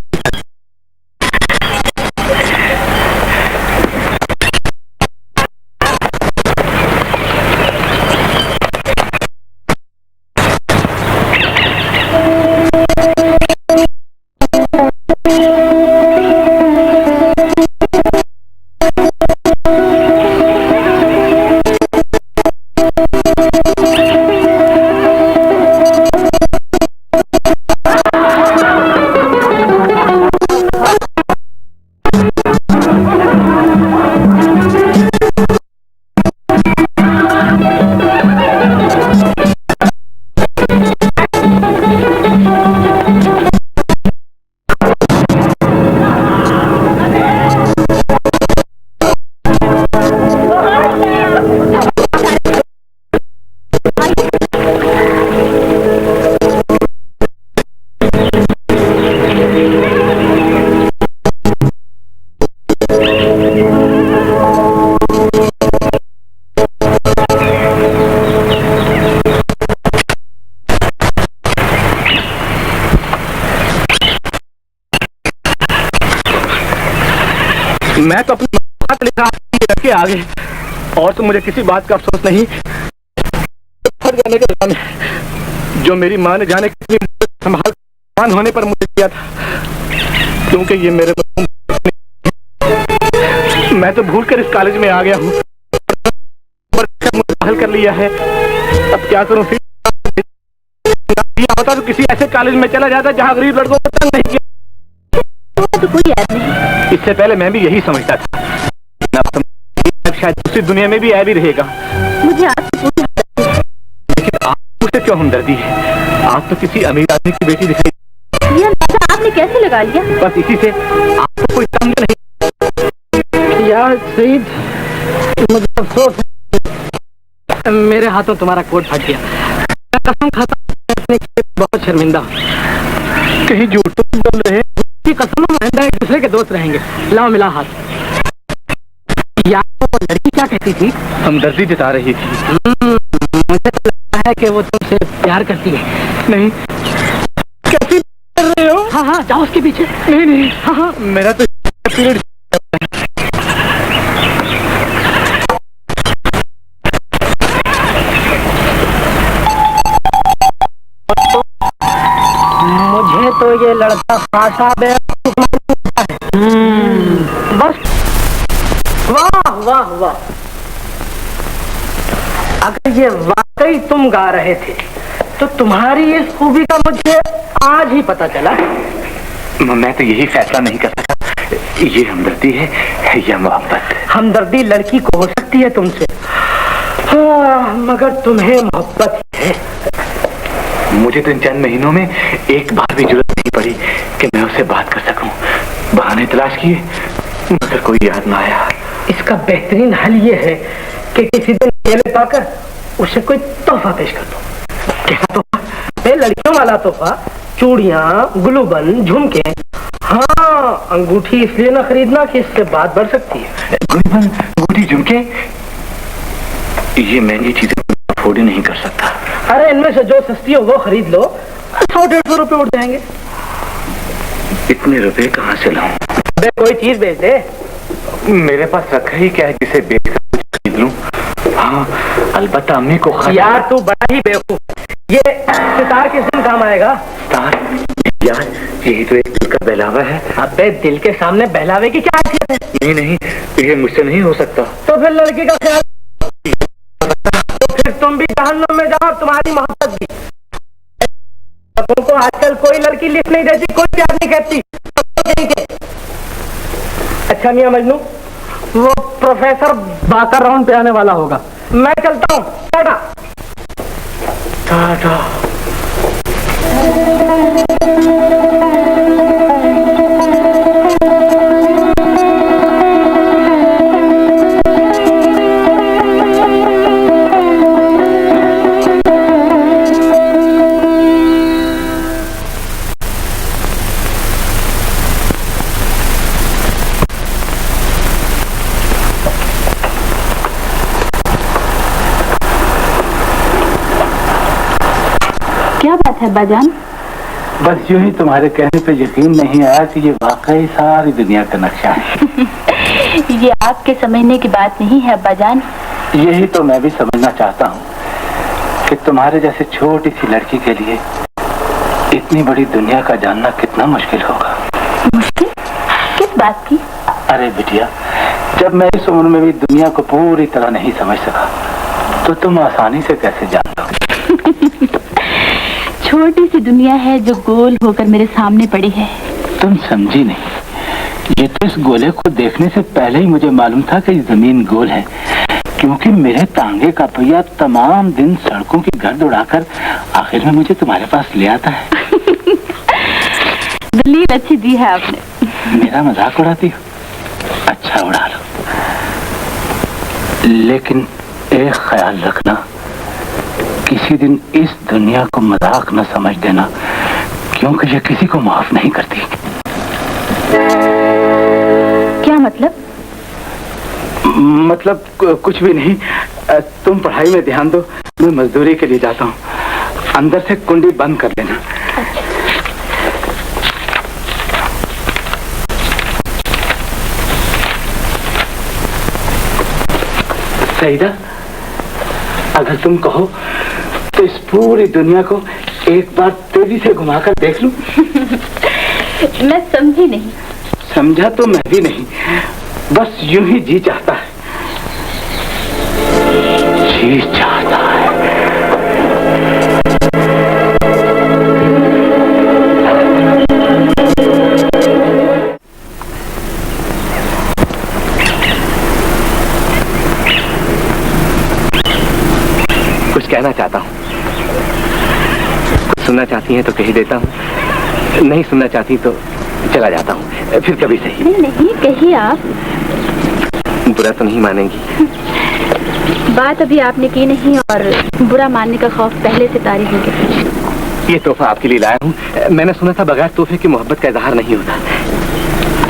मैं तो अपनी बात लिखा रख के आ गए, और तो मुझे किसी बात का अफसोस नहीं। फट जाने के दौरान जो मेरी माँ ने जाने कितनी संभाल होने पर मुझे किया था, क्योंकि ये मेरे मैं तो भूल कर इस कॉलेज में आ गया हूँ, मुझे हल कर लिया है। अब क्या करूँ? फिर होता तो किसी ऐसे कॉलेज में चला जाता जहाँ गरीब लड़कों को तंग नहीं किया। तो कोई याद नहीं। इससे पहले मैं भी यही समझता था, शायद दूसरी दुनिया में भी ऐ भी रहेगा। मुझे आपसे पूरी, लेकिन आप मुझसे क्यों हमदर्दी है? आप तो किसी अमीर आदमी की बेटी दिखाई। ये अंदाजा आपने कैसे लगा लिया? बस इसी से आपको कोई समझ नहीं। यार सईद, मुझे अफसोस है, मेरे हाथों तुम्हारा कोट फट गया। मैं कसम खाता हूं, कहने के लिए बहुत शर्मिंदा हूँ। कहीं झूठ तो बोल रहे हैं? की कसम महेंद्र एक दूसरे के दोस्त रहेंगे। लाओ मिला हाथ। यार वो लड़की क्या कहती थी? हमदर्दी जता रही थी। मुझे तो लगता है कि वो तुमसे प्यार करती है। नहीं, कैसे कर रहे हो? हाँ हाँ, जाओ उसके पीछे। नहीं नहीं, हाँ हाँ, मेरा तो पीरियड। मुझे तो ये लड़का खासा बेवकूफ मालूम होता है। बस वाह वाह वाह, अगर ये वाकई तुम गा रहे थे तो तुम्हारी इस खूबी का मुझे आज ही पता चला। मैं तो यही फैसला नहीं कर सका, ये हमदर्दी है या मोहब्बत। हमदर्दी लड़की को हो सकती है तुमसे, हाँ, मगर तुम्हें मोहब्बत है। मुझे तो इन चंद महीनों में एक बार भी जरूरत नहीं पड़ी कि मैं उससे बात कर सकूं। बहाने तलाश किए मगर कोई याद ना आया। इसका बेहतरीन हल ये है कि किसी दिन अकेले पाकर उसे कोई तोहफा पेश कर दो। क्या तोहफा? लड़कियों वाला तोहफा, चूड़ियां, ग्लूबन, झुमके। हाँ, अंगूठी इसलिए ना खरीदना कि इससे बात बढ़ सकती है। ग्लूबन, अंगूठी, झुमके, ये महंगी चीजें अफोर्ड ही नहीं कर सकता। अरे इनमें से जो सस्ती हो वो खरीद लो, 100-150 रुपए उठ जाएंगे। इतने रुपए कहाँ से लाऊं? अबे कोई चीज बेच दे। मेरे पास रखा ही क्या है जिसे बेचकर कुछ खरीद लूं? हाँ, अलबत्ता अम्मी को यार तू बड़ा ही बेवकूफ। ये सितार किस दिन काम आएगा? सितार? यार यही तो एक दिल का बहलावा है। अबे दिल के सामने बहलावे की क्या हैसियत है? नहीं नहीं, ये मुझसे नहीं हो सकता। तो फिर लड़की का ख्याल, तो फिर तुम भी जहन्नुम में जाओ, तुम्हारी मोहब्बत भी। तुमको आजकल कोई लड़की लिफ्ट नहीं देती, कोई प्यार नहीं कहती। अच्छा मियां मजनू, वो प्रोफेसर बाकर राउंड पे आने वाला होगा, मैं चलता हूँ। टाटा टाटा। क्या बात है बाजान? बस यूं ही तुम्हारे कहने पे यकीन नहीं आया कि ये वाकई सारी दुनिया का नक्शा है। ये आपके समझने की बात नहीं है बाजान। यही तो मैं भी समझना चाहता हूँ कि तुम्हारे जैसे छोटी सी लड़की के लिए इतनी बड़ी दुनिया का जानना कितना मुश्किल होगा। मुश्किल? किस बात की? अरे बिटिया, जब मैं इस उम्र में भी दुनिया को पूरी तरह नहीं समझ सका तो तुम आसानी से कैसे जान लोगे? छोटी सी दुनिया है जो गोल होकर मेरे सामने पड़ी है। तुम समझी नहीं, ये तो इस गोले को देखने से पहले ही मुझे मालूम था कि जमीन गोल है, क्योंकि मेरे तांगे का पहिया तमाम दिन सड़कों की गर्द उड़ाकर आखिर में मुझे तुम्हारे पास ले आता है। दलील अच्छी दी है आपने। मेरा मजाक उड़ाती हो? अच्छा उड़ा लो, लेकिन एक ख्याल रखना, किसी दिन इस दुनिया को मजाक न समझ देना, क्योंकि ये किसी को माफ नहीं करती। क्या मतलब? मतलब कुछ भी नहीं। तुम पढ़ाई में ध्यान दो, मैं मजदूरी के लिए जाता हूँ। अंदर से कुंडी बंद कर लेना। सईदा, अगर तुम कहो तो इस पूरी दुनिया को एक बार तेजी से घुमाकर देख लूं। मैं समझी नहीं। समझा तो मैं भी नहीं, बस यूं ही जी चाहता है। जी चाहता है। कुछ कहना चाहता हूँ, कुछ सुनना चाहती हैं तो कह ही देता हूँ, नहीं सुनना चाहती तो चला जाता हूँ, फिर कभी सही। नहीं नहीं, कहिए आप। बुरा तो नहीं मानेंगी? बात अभी आपने की नहीं और बुरा मानने का खौफ पहले से तारी हो गया। ये तोहफा आपके लिए लाया हूँ। मैंने सुना था बगैर तोहफे की मोहब्बत का इजहार नहीं होता।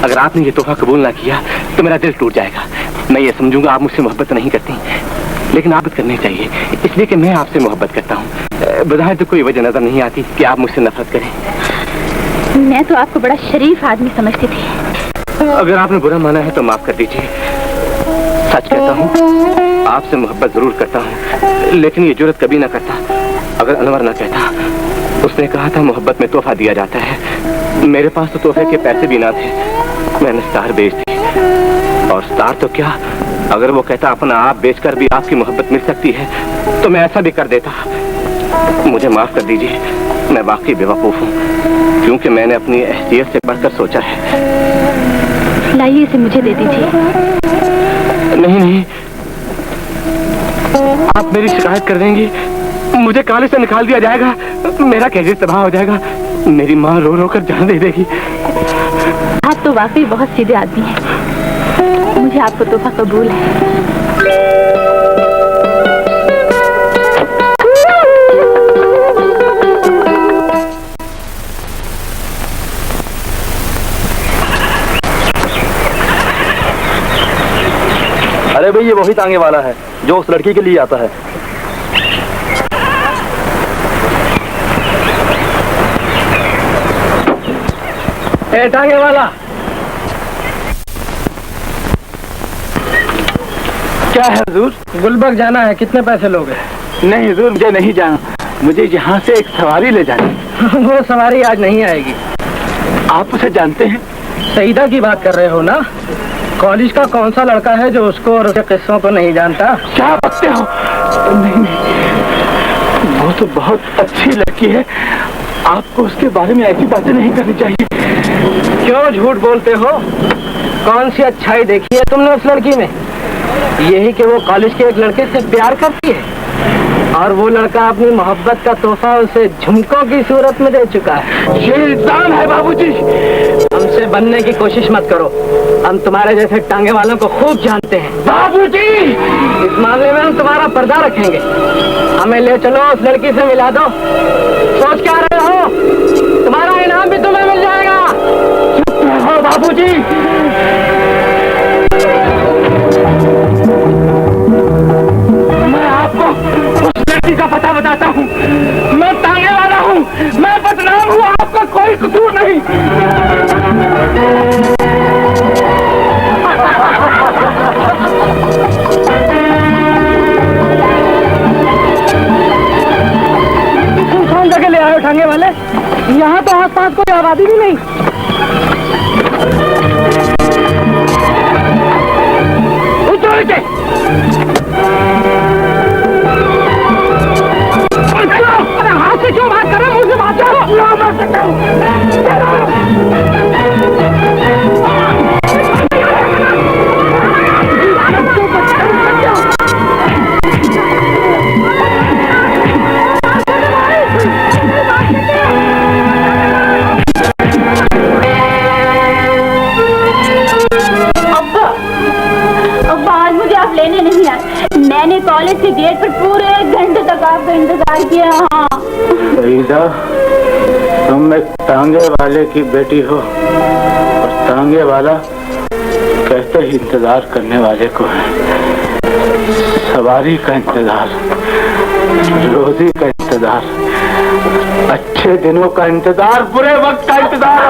अगर आपने ये तोहफा कबूल ना किया तो मेरा दिल टूट जाएगा। मैं ये समझूंगा आप मुझसे मोहब्बत नहीं करती, लेकिन आप करनी चाहिए, इसलिए कि मैं आपसे मोहब्बत करता हूँ। बजाय तो कोई वजह नजर नहीं आती कि आप मुझसे नफरत करें। मैं तो आपको बड़ा शरीफ आदमी समझती थी। अगर आपने बुरा माना है तो माफ कर दीजिए। सच कहता हूँ, आपसे मोहब्बत जरूर करता हूँ, लेकिन ये जुर्रत कभी ना करता अगर अनवर ना कहता। उसने कहा था मोहब्बत में तोहफा दिया जाता है। मेरे पास तो तोहफे के पैसे भी ना थे, मैंने स्टार बेच दी। और स्टार तो क्या, अगर वो कहता अपना आप बेचकर भी आपकी मोहब्बत मिल सकती है तो मैं ऐसा भी कर देता। मुझे माफ कर दीजिए, मैं वाकई बेवकूफ हूँ, क्योंकि मैंने अपनी हैसियत से बढ़कर सोचा है। लाइए इसे मुझे दे दीजिए। नहीं, आप मेरी शिकायत कर देंगी, मुझे कॉलेज से निकाल दिया जाएगा, मेरा कैरियर तबाह हो जाएगा, मेरी माँ रो रो कर जान दे देगी। आप तो वाकई बहुत सीधे आदमी हैं। मुझे आपको तोहफा कबूल है। अरे भाई, ये वही तांगे वाला है जो उस लड़की के लिए आता है। ए टांगे वाला, क्या है हुजूर? गुलबर्ग जाना है, कितने पैसे लोगे? नहीं हुजूर, मुझे नहीं जाना, मुझे यहाँ से एक सवारी ले जानी। वो सवारी आज नहीं आएगी। आप उसे जानते हैं? सईदा की बात कर रहे हो ना? कॉलेज का कौन सा लड़का है जो उसको और उसके किस्सों को नहीं जानता? क्या बकते हो? नहीं, वो तो बहुत अच्छी लड़की है, आपको उसके बारे में ऐसी बातें नहीं करनी चाहिए। क्यों झूठ बोलते हो? कौन सी अच्छाई देखी है तुमने उस लड़की में? यही कि वो कॉलेज के एक लड़के से प्यार करती है और वो लड़का अपनी मोहब्बत का तोहफा उसे झुमकों की सूरत में दे चुका है। ये इल्जाम है बाबूजी। हमसे बनने की कोशिश मत करो, हम तुम्हारे जैसे टांगे वालों को खूब जानते हैं। बाबूजी, इस मामले में हम तुम्हारा पर्दा रखेंगे। हमें ले चलो, उस लड़की से मिला दो। सोच क्या रहे हो? तुम्हारा इनाम भी तुम्हें मिल जाएगा। चुप रहो बाबूजी। मैं आपको उस लड़की का पता बताता हूँ। मैं तांगे वाला हूँ, मैं बदनाम हूँ, आपका कोई कसूर नहीं। कौन जगह ले आए टांगे वाले? यहाँ तो आसपास कोई आबादी भी नहीं। उतर के हाथ से क्यों बात कर रहे हो? मुझे बात करो। ना मैं सकता हूँ। लेने नहीं आए। मैंने कॉलेज के गेट पर पूरे 1 घंटे तक आपका इंतजार किया। हाँ सईदा, तुम एक तांगे वाले की बेटी हो और तांगे वाला कहते ही इंतजार करने वाले को है। सवारी का इंतजार, रोजी का इंतजार, अच्छे दिनों का इंतजार, बुरे वक्त का इंतजार।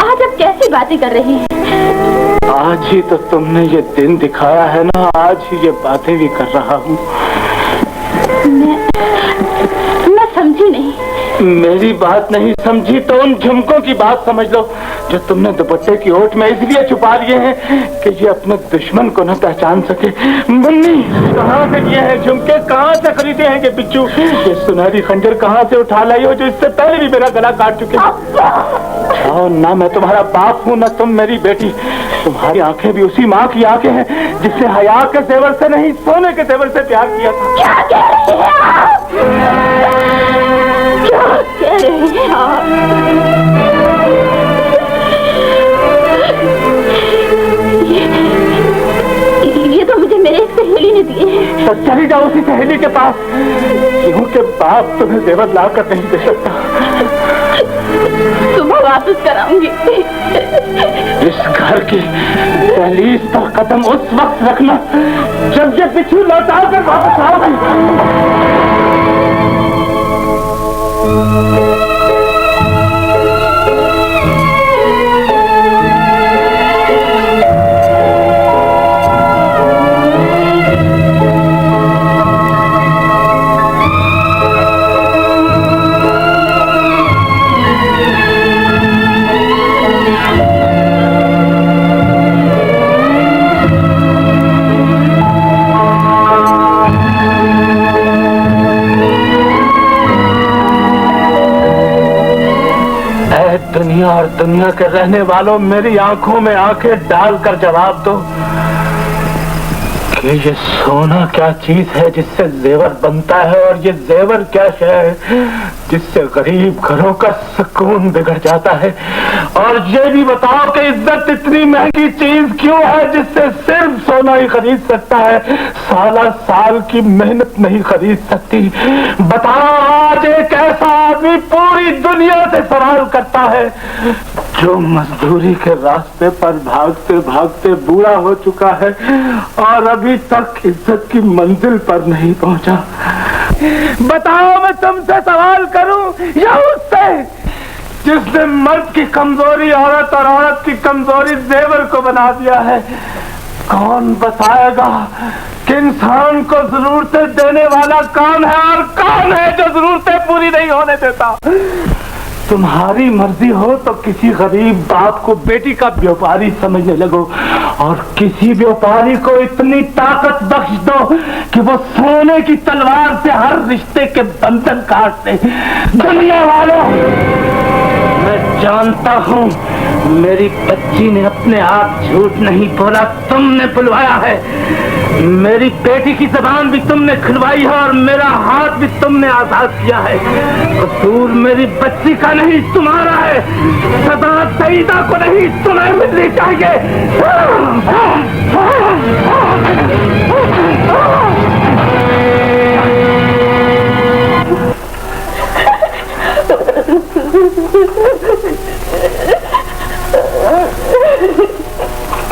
आज आप कैसी बातें कर रही हैं? आज ही तो तुमने ये दिन दिखाया है ना, आज ही ये बातें भी कर रहा हूँ। मैं समझी नहीं। मेरी बात नहीं समझी तो उन झुमकों की बात समझ लो जो तुमने दुपट्टे की ओट में इसलिए छुपा लिए हैं कि ये अपने दुश्मन को न पहचान सके। मुन्नी, कहाँ से लिए हैं झुमके? कहाँ से खरीदे हैं ये बिच्छू? ये सुनहरी खंजर कहाँ से उठा लाई हो जो इससे पहले भी मेरा गला काट चुके? और ना मैं तुम्हारा बाप हूँ ना तुम मेरी बेटी। तुम्हारी आंखें भी उसी माँ की आंखें हैं जिससे हया के जेवर से नहीं, सोने के जेवर से प्यार किया था। क्या कह रही हैं आप? क्या कह रही हैं आप? ये तो मुझे मेरे एक सहेली ने दिए हैं। सच्चाई जाओ उसी सहेली के पास, क्योंकि बाप तुम्हें जेवर ला कर नहीं दे सकता। सुबह वापस कराऊंगी। इस घर की दहलीज पर कदम उस वक्त रखना जब ये बिच्छू लौटा कर वापस आओगी। दुनिया और दुनिया के रहने वालों, मेरी आंखों में आंखें डालकर जवाब दो कि ये सोना क्या चीज है जिससे जेवर बनता है, और ये जेवर क्या शय है जिससे गरीब घरों का सुकून बिगड़ जाता है। और ये भी बताओ कि इज्जत इतनी महंगी चीज क्यों है जिससे सिर्फ सोना ही खरीद सकता है, साला साल की मेहनत नहीं खरीद सकती। बताओ आज एक ऐसा आदमी पूरी दुनिया से सवाल करता है जो मजदूरी के रास्ते पर भागते भागते बूढ़ा हो चुका है और अभी तक इज्जत की मंजिल पर नहीं पहुंचा। बताओ मैं तुमसे सवाल करूं या उससे जिसने मर्द की कमजोरी औरत और औरत की कमजोरी जेवर को बना दिया है। कौन बताएगा कि इंसान को जरूरतें देने वाला कौन है और कौन है जो जरूरतें पूरी नहीं होने देता। तुम्हारी मर्जी हो तो किसी गरीब बाप को बेटी का व्यापारी समझने लगो और किसी व्यापारी को इतनी ताकत बख्श दो कि वो सोने की तलवार से हर रिश्ते के बंधन काट दे। दुनिया वालों, मैं जानता हूँ मेरी बच्ची ने अपने आप झूठ नहीं बोला, तुमने बुलवाया है। मेरी बेटी की जबान भी तुमने खुलवाई है और मेरा हाथ भी तुमने आजाद किया है। कसूर मेरी बच्ची का नहीं तुम्हारा है। सदा सईदा को नहीं तुम्हें मिलनी चाहिए।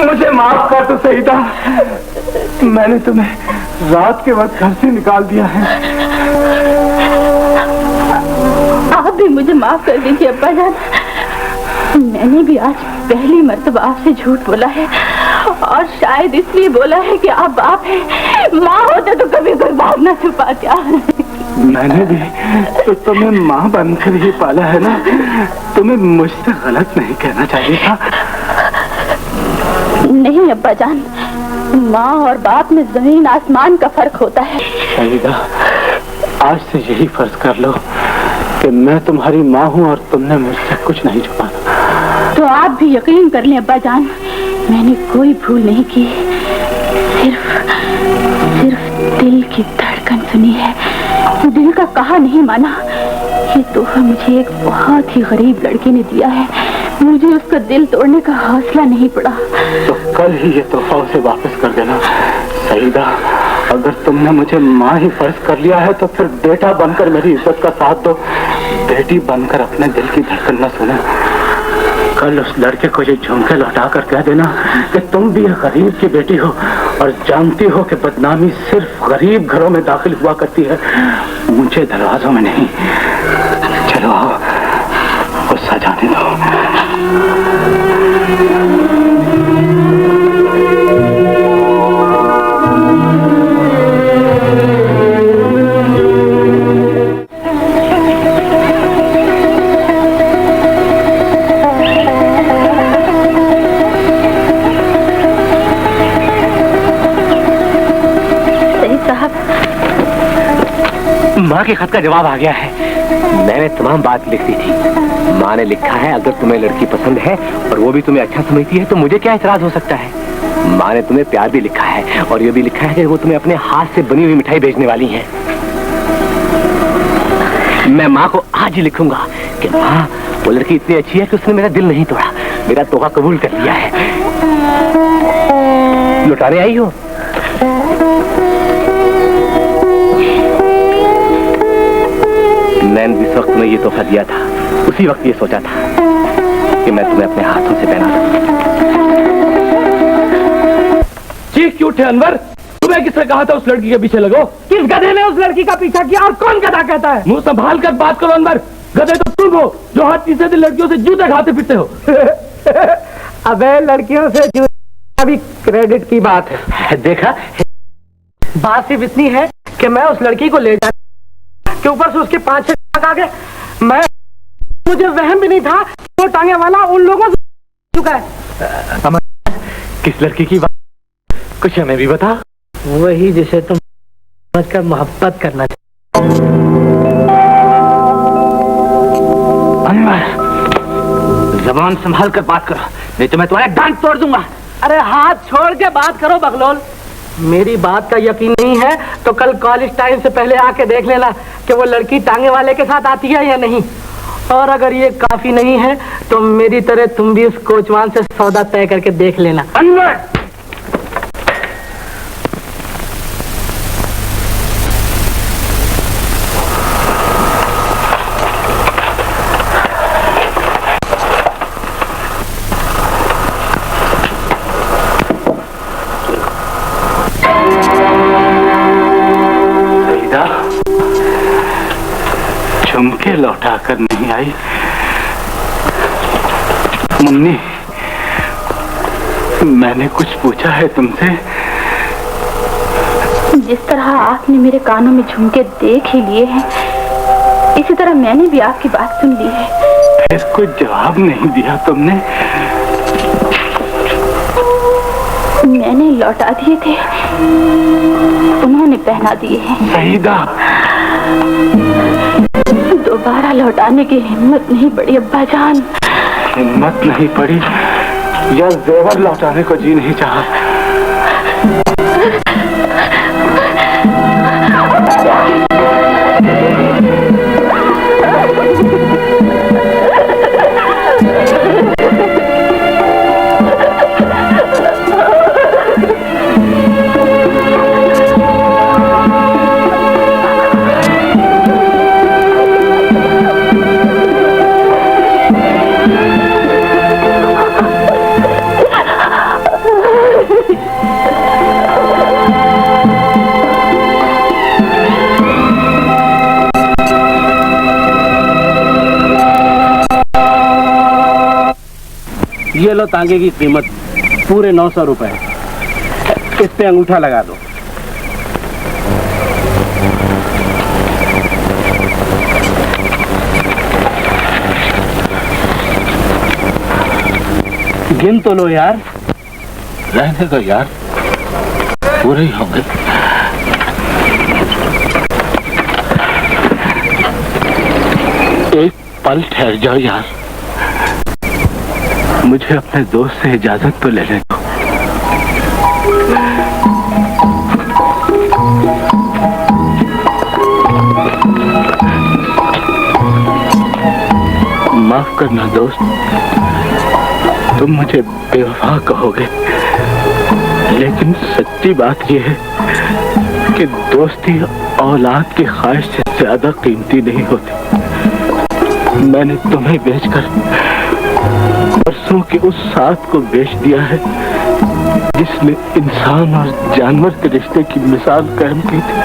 मुझे माफ कर दो सईदा, मैंने तुम्हें रात के वक्त घर से निकाल दिया है। आप भी मुझे माफ कर दीजिए अब्बा जान। मैंने भी आज पहली मर्तबा आपसे झूठ बोला है और शायद इसलिए बोला है कि आप बाप हैं। माँ होते तो कभी कोई बात न छुपाता। मैंने भी तो तुम्हें माँ बनकर ही पाला है ना, तुम्हें मुझसे गलत नहीं कहना चाहिए था। नहीं अब्बा जान, माँ और बाप में जमीन आसमान का फर्क होता है। सईदा, आज से यही फर्ज कर लो कि मैं तुम्हारी माँ हूँ और तुमने मुझसे कुछ नहीं छुपाना। तो आप भी यकीन कर लें अब्बा जान, मैंने कोई भूल नहीं की। सिर्फ दिल की धड़कन सुनी है, दिल का कहा नहीं माना। ये तोहफा मुझे एक बहुत ही गरीब लड़की ने दिया है, मुझे उसका दिल तोड़ने का हौसला नहीं पड़ा। तो कल ही ये तोहफा उसे वापस कर देना। सईदा, अगर तुमने मुझे माँ ही फर्ज कर लिया है तो फिर बेटा बनकर मेरी इज्जत का साथ दो, बेटी बनकर अपने दिल की धड़कन न सुनो। कल उस लड़के को ये झुमके लौटा कर कह देना कि तुम भी एक गरीब की बेटी हो और जानती हो कि बदनामी सिर्फ गरीब घरों में दाखिल हुआ करती है, ऊंचे दरवाजों में नहीं। चलो आओ, गुस्सा जाने दो। माँ के खत का जवाब आ गया है। मैंने तमाम बात लिख दी थी। माँ ने लिखा है अगर तुम्हें लड़की पसंद है और वो भी तुम्हें अच्छा समझती है तो मुझे क्या एतराज हो सकता है। माँ ने तुम्हें प्यार भी लिखा है और ये भी लिखा है कि वो तुम्हें अपने हाथ से बनी हुई मिठाई भेजने वाली है। मैं माँ को आज ही लिखूंगा कि माँ वो लड़की इतनी अच्छी है कि उसने मेरा दिल नहीं तोड़ा, मेरा तोहफा कबूल कर लिया है। लौटाने आई हो? मैंने जिस वक्त तुम्हें ये तोहफा दिया था उसी वक्त ये सोचा था कि मैं तुम्हें अपने हाथों से पहना दूं। चीख क्यों उठे अनवर? तुम्हें किसने कहा था उस लड़की के पीछे लगो? किस गधे ने उस लड़की का पीछा किया और कौन गधा कहता है? मुंह संभाल कर बात करो अनवर। गधे तो तुम हो जो हर तीसरे दिन लड़कियों से जूते खाते फिरते हो। अबे लड़कियों से अभी क्रेडिट की बात है। देखा, बात सिर्फ इतनी है कि मैं उस लड़की को ले जाने के ऊपर से उसके 5-6 आगे मुझे वहम भी नहीं था कि वो टांगे वाला उन लोगों से चुका है। किस लड़की की बात? कुछ हमें भी बता। वही जिसे तुम समझकर मोहब्बत करना चाहते। अनवर, जबान संभाल कर बात करो, नहीं तो मैं तुम्हारे दांत तोड़ दूंगा। अरे हाथ छोड़ के बात करो बगलोल। मेरी बात का यकीन नहीं है तो कल कॉलेज टाइम से पहले आके देख लेना कि वो लड़की टांगे वाले के साथ आती है या नहीं। और अगर ये काफी नहीं है तो मेरी तरह तुम भी उस कोचवान से सौदा तय करके देख लेना। अनवर, झुमके लौटा कर नहीं आई। मुन्नी, मैंने कुछ पूछा है तुमसे? जिस तरह आपने मेरे कानों में झुमके देख ही लिए हैं, इसी तरह मैंने भी आपकी बात सुन ली है। फिर कुछ जवाब नहीं दिया तुमने? मैंने लौटा दिए थे, उन्होंने पहना दिए हैं। सईदा, दोबारा लौटाने की हिम्मत नहीं पड़ी अब्बा जान। हिम्मत नहीं पड़ी या जेवर लौटाने को जी नहीं चाहा? ये लो तांगे की कीमत पूरे 900 रुपए। इस पे अंगूठा लगा दो। गिन तो लो यार। रहने दो यार, पूरे ही होंगे। एक पल ठहर जाओ यार, मुझे अपने दोस्त से इजाजत तो लेने दो। माफ करना दोस्त, तुम मुझे बेवफा कहोगे, लेकिन सच्ची बात यह है कि दोस्ती औलाद की ख्वाहिश से ज्यादा कीमती नहीं होती। मैंने तुम्हें बेचकर बरसों के उस साथ को बेच दिया है जिसने इंसान और जानवर के रिश्ते की मिसाल कायम की थी।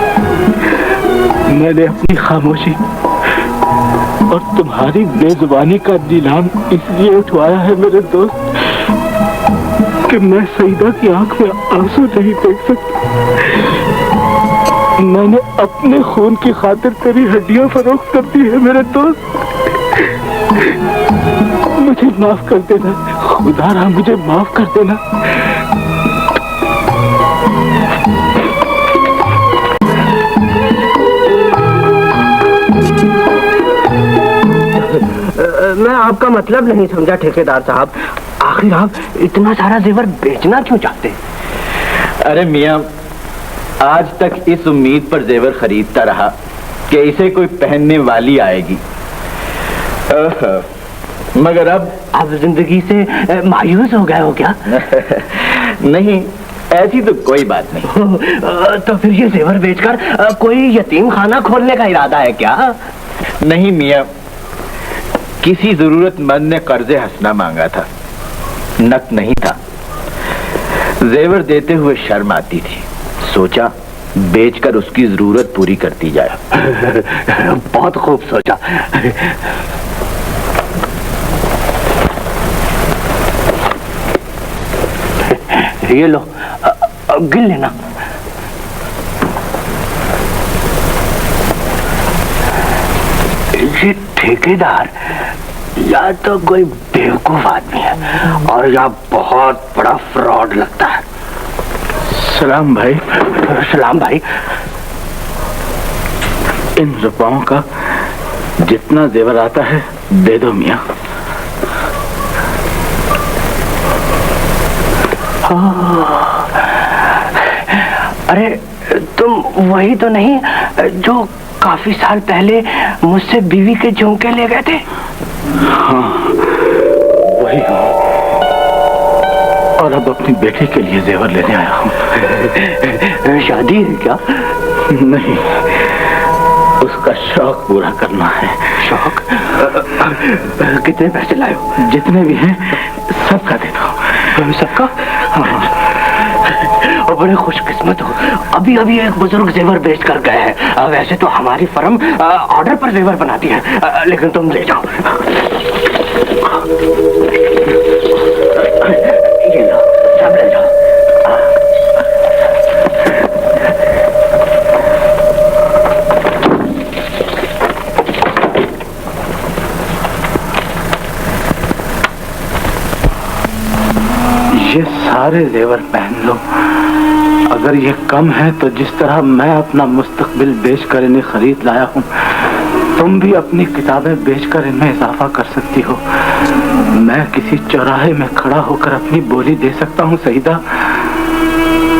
मैंने अपनी खामोशी और तुम्हारी बेजुबानी का नीलाम इसलिए उठवाया है मेरे दोस्त कि मैं सईदा की आंख में आंसू नहीं देख सकता। मैंने अपने खून की खातिर तेरी हड्डियां फरोख्त कर दी है मेरे दोस्त। मुझे माफ कर देना, खुदा मुझे माफ कर देना। मैं आपका मतलब नहीं समझा ठेकेदार साहब। आखिर आप इतना सारा जेवर बेचना क्यों चाहते हैं? अरे मियां, आज तक इस उम्मीद पर जेवर खरीदता रहा कि इसे कोई पहनने वाली आएगी, मगर अब जिंदगी से मायूस हो गए हो क्या? नहीं, ऐसी तो कोई बात नहीं। तो फिर ये जेवर बेचकर कोई यतीम खाना खोलने का इरादा है क्या? नहीं मियाँ, किसी जरूरतमंद ने कर्जे हंसना मांगा था, नक नहीं था। जेवर देते हुए शर्म आती थी, सोचा बेचकर उसकी जरूरत पूरी करती जाए। बहुत खूब सोचा। ये लो, गिन लेना। ये ठेकेदार या तो कोई बेवकूफ आदमी है और या बहुत बड़ा फ्रॉड लगता है। सलाम भाई। सलाम भाई। इन रुपयों का जितना जेवर आता है दे दो मियाँ। अरे तुम वही तो नहीं जो काफी साल पहले मुझसे बीवी के झुमके ले गए थे? हाँ, वही हूँ। और अब अपनी बेटी के लिए जेवर लेने आया हूँ। शादी है क्या? नहीं, उसका शौक पूरा करना है। शौक? कितने पैसे लाए हो? जितने भी हैं सबका दे दो। सबका? हाँ। और बड़े खुशकिस्मत हो, अभी अभी एक बुजुर्ग जेवर बेच कर गए हैं। वैसे तो हमारी फर्म ऑर्डर पर जेवर बनाती है, लेकिन तुम ले जाओ। ये लो, सब ले जाओ। ये सारे जेवर पहन लो। अगर ये कम है तो जिस तरह मैं अपना मुस्तकबिल बेचकर इन्हें खरीद लाया हूँ, तुम भी अपनी किताबें बेचकर इनमें इजाफा कर सकती हो। मैं किसी चौराहे में खड़ा होकर अपनी बोली दे सकता हूँ। सईदा,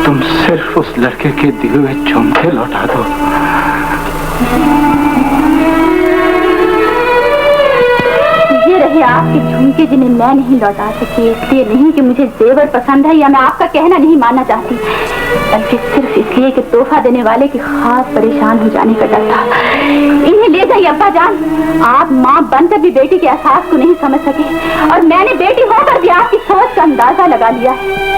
तुम सिर्फ उस लड़के के दिए हुए झुमके लौटा दो। ये रहे आपके झुमके जिन्हें मैं नहीं लौटा सकी। इसलिए नहीं कि मुझे जेवर पसंद है या मैं आपका कहना नहीं मानना चाहती, बल्कि सिर्फ इसलिए कि तोहफा देने वाले के खास परेशान हो जाने का डर था। इन्हें ले जाइए अब्बा जान। आप माँ बनकर भी बेटी के एहसास को नहीं समझ सके और मैंने बेटी होकर भी आपकी सोच का अंदाजा लगा लिया है।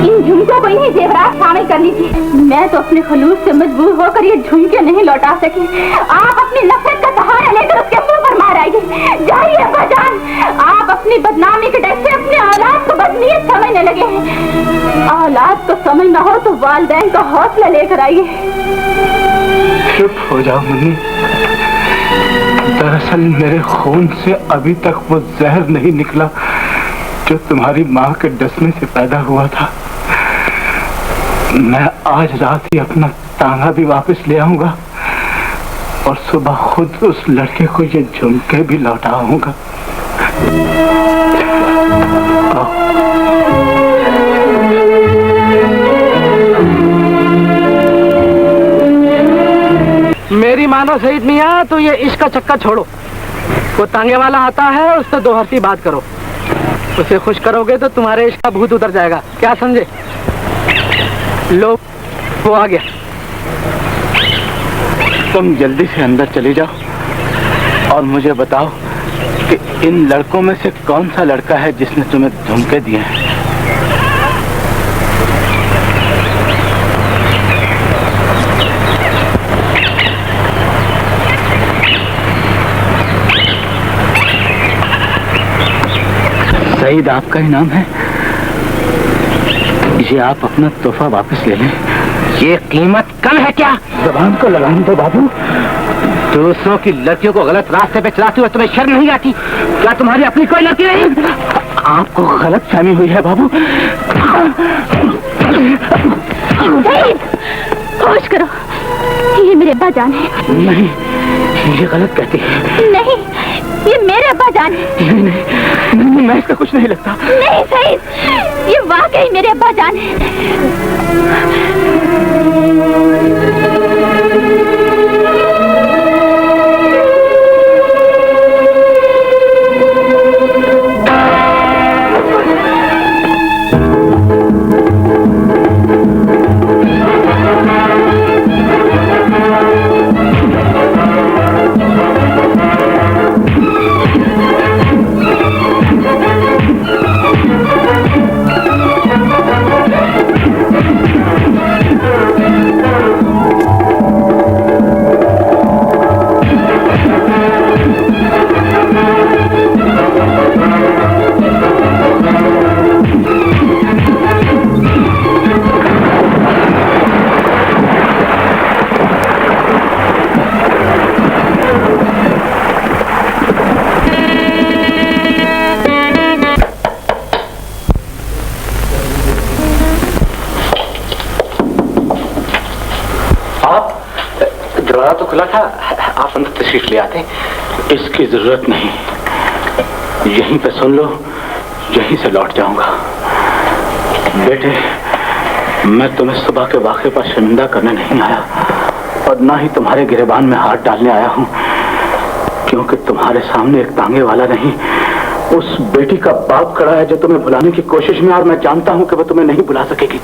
इन झुमकों को इन्हीं जेवरात शामिल करनी थी। मैं तो अपने खलूस से मजबूर होकर ये झुमके नहीं लौटा सकी। आप अपनी नफरत का सहारा लेकर उसके मुंह पर मार आएंगे। जाइए अब्बा जान, आप अपनी बदनामी के डर से अपने औलाद को बदनीयत समझने लगे हैं। औलाद को समझ न हो तो वालिदैन का हौसला लेकर आइए। चुप हो जाओ मम्मी। दरअसल मेरे खून से अभी तक वो जहर नहीं निकला जो तुम्हारी माँ के डसने से पैदा हुआ था। मैं आज रात ही अपना तांगा भी वापस ले आऊंगा और सुबह खुद उस लड़के को ये झुमके भी लौटाऊंगा। मेरी मानो सईद मियाँ, तो ये इश्क का चक्का छोड़ो। वो तांगे वाला आता है, उससे दो हर्ती बात करो। उसे खुश करोगे तो तुम्हारे इश्क का भूत उतर जाएगा। क्या समझे? लो, वो आ गया। तुम जल्दी से अंदर चले जाओ और मुझे बताओ कि इन लड़कों में से कौन सा लड़का है जिसने तुम्हें झुमके दिए हैं। सईद आपका ही नाम है। ये आप अपना तोहफा वापस ले लें। ये कीमत कम है क्या? जबान को लगाने दो बाबू। दूसरों की लड़कियों को गलत रास्ते पे चलाते हुए तुम्हें शर्म नहीं आती? क्या तुम्हारी अपनी कोई लड़की नहीं? आपको गलत फहमी हुई है बाबू। होश करो, ये मेरे अब्बा जान है। नहीं, ये गलत कहती है। नहीं, ये मेरे अब्बा जान है। नहीं, मैं इसका कुछ नहीं लगता। नहीं सईद, ये वाकई मेरे अब्बा जान है। खुला था, आप अंदर तशरीफ ले आते। इसकी जरूरत नहीं, यहीं पे सुन लो, यहीं से लौट जाऊंगा। बेटे, मैं तुम्हें सुबह के वाक़े पर शर्मिंदा करने नहीं आया और ना ही तुम्हारे गिरेबान में हाथ डालने आया हूं, क्योंकि तुम्हारे सामने एक तांगे वाला नहीं, उस बेटी का बाप खड़ा है जो तुम्हें भुलाने की कोशिश में, और मैं जानता हूं कि वो तुम्हें नहीं भुला सकेगी।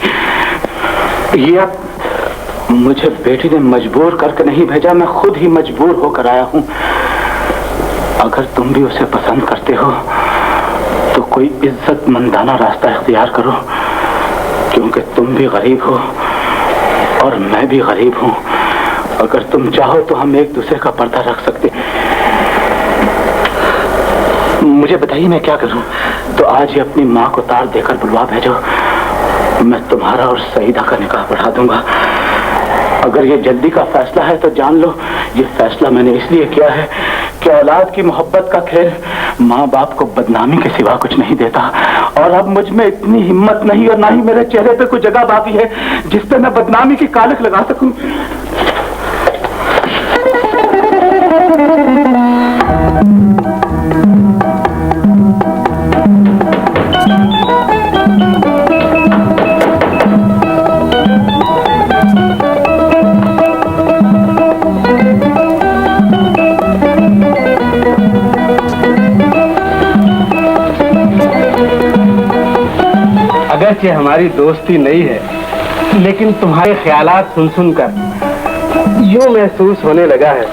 ये अब मुझे बेटी ने मजबूर करके नहीं भेजा, मैं खुद ही मजबूर होकर आया हूं। अगर तुम भी उसे पसंद करते हो तो कोई इज्जतमंदाना रास्ता इख्तियार करो, क्योंकि तुम भी गरीब हो और मैं भी गरीब हूं। अगर तुम चाहो तो हम एक दूसरे का पर्दा रख सकते। मुझे बताइए मैं क्या करूं? तो आज ही अपनी माँ को तार देकर बुलवा भेजो, मैं तुम्हारा और सईदा का निकाह बढ़ा दूंगा। अगर ये जल्दी का फैसला है तो जान लो, ये फैसला मैंने इसलिए किया है कि औलाद की मोहब्बत का खेल माँ बाप को बदनामी के सिवा कुछ नहीं देता, और अब मुझ में इतनी हिम्मत नहीं और ना ही मेरे चेहरे पे कोई जगह बाकी है जिस पे मैं बदनामी की कालिख लगा सकूं। अगरचे हमारी दोस्ती नई है, लेकिन तुम्हारे ख्यालात सुन सुनकर यूं महसूस होने लगा है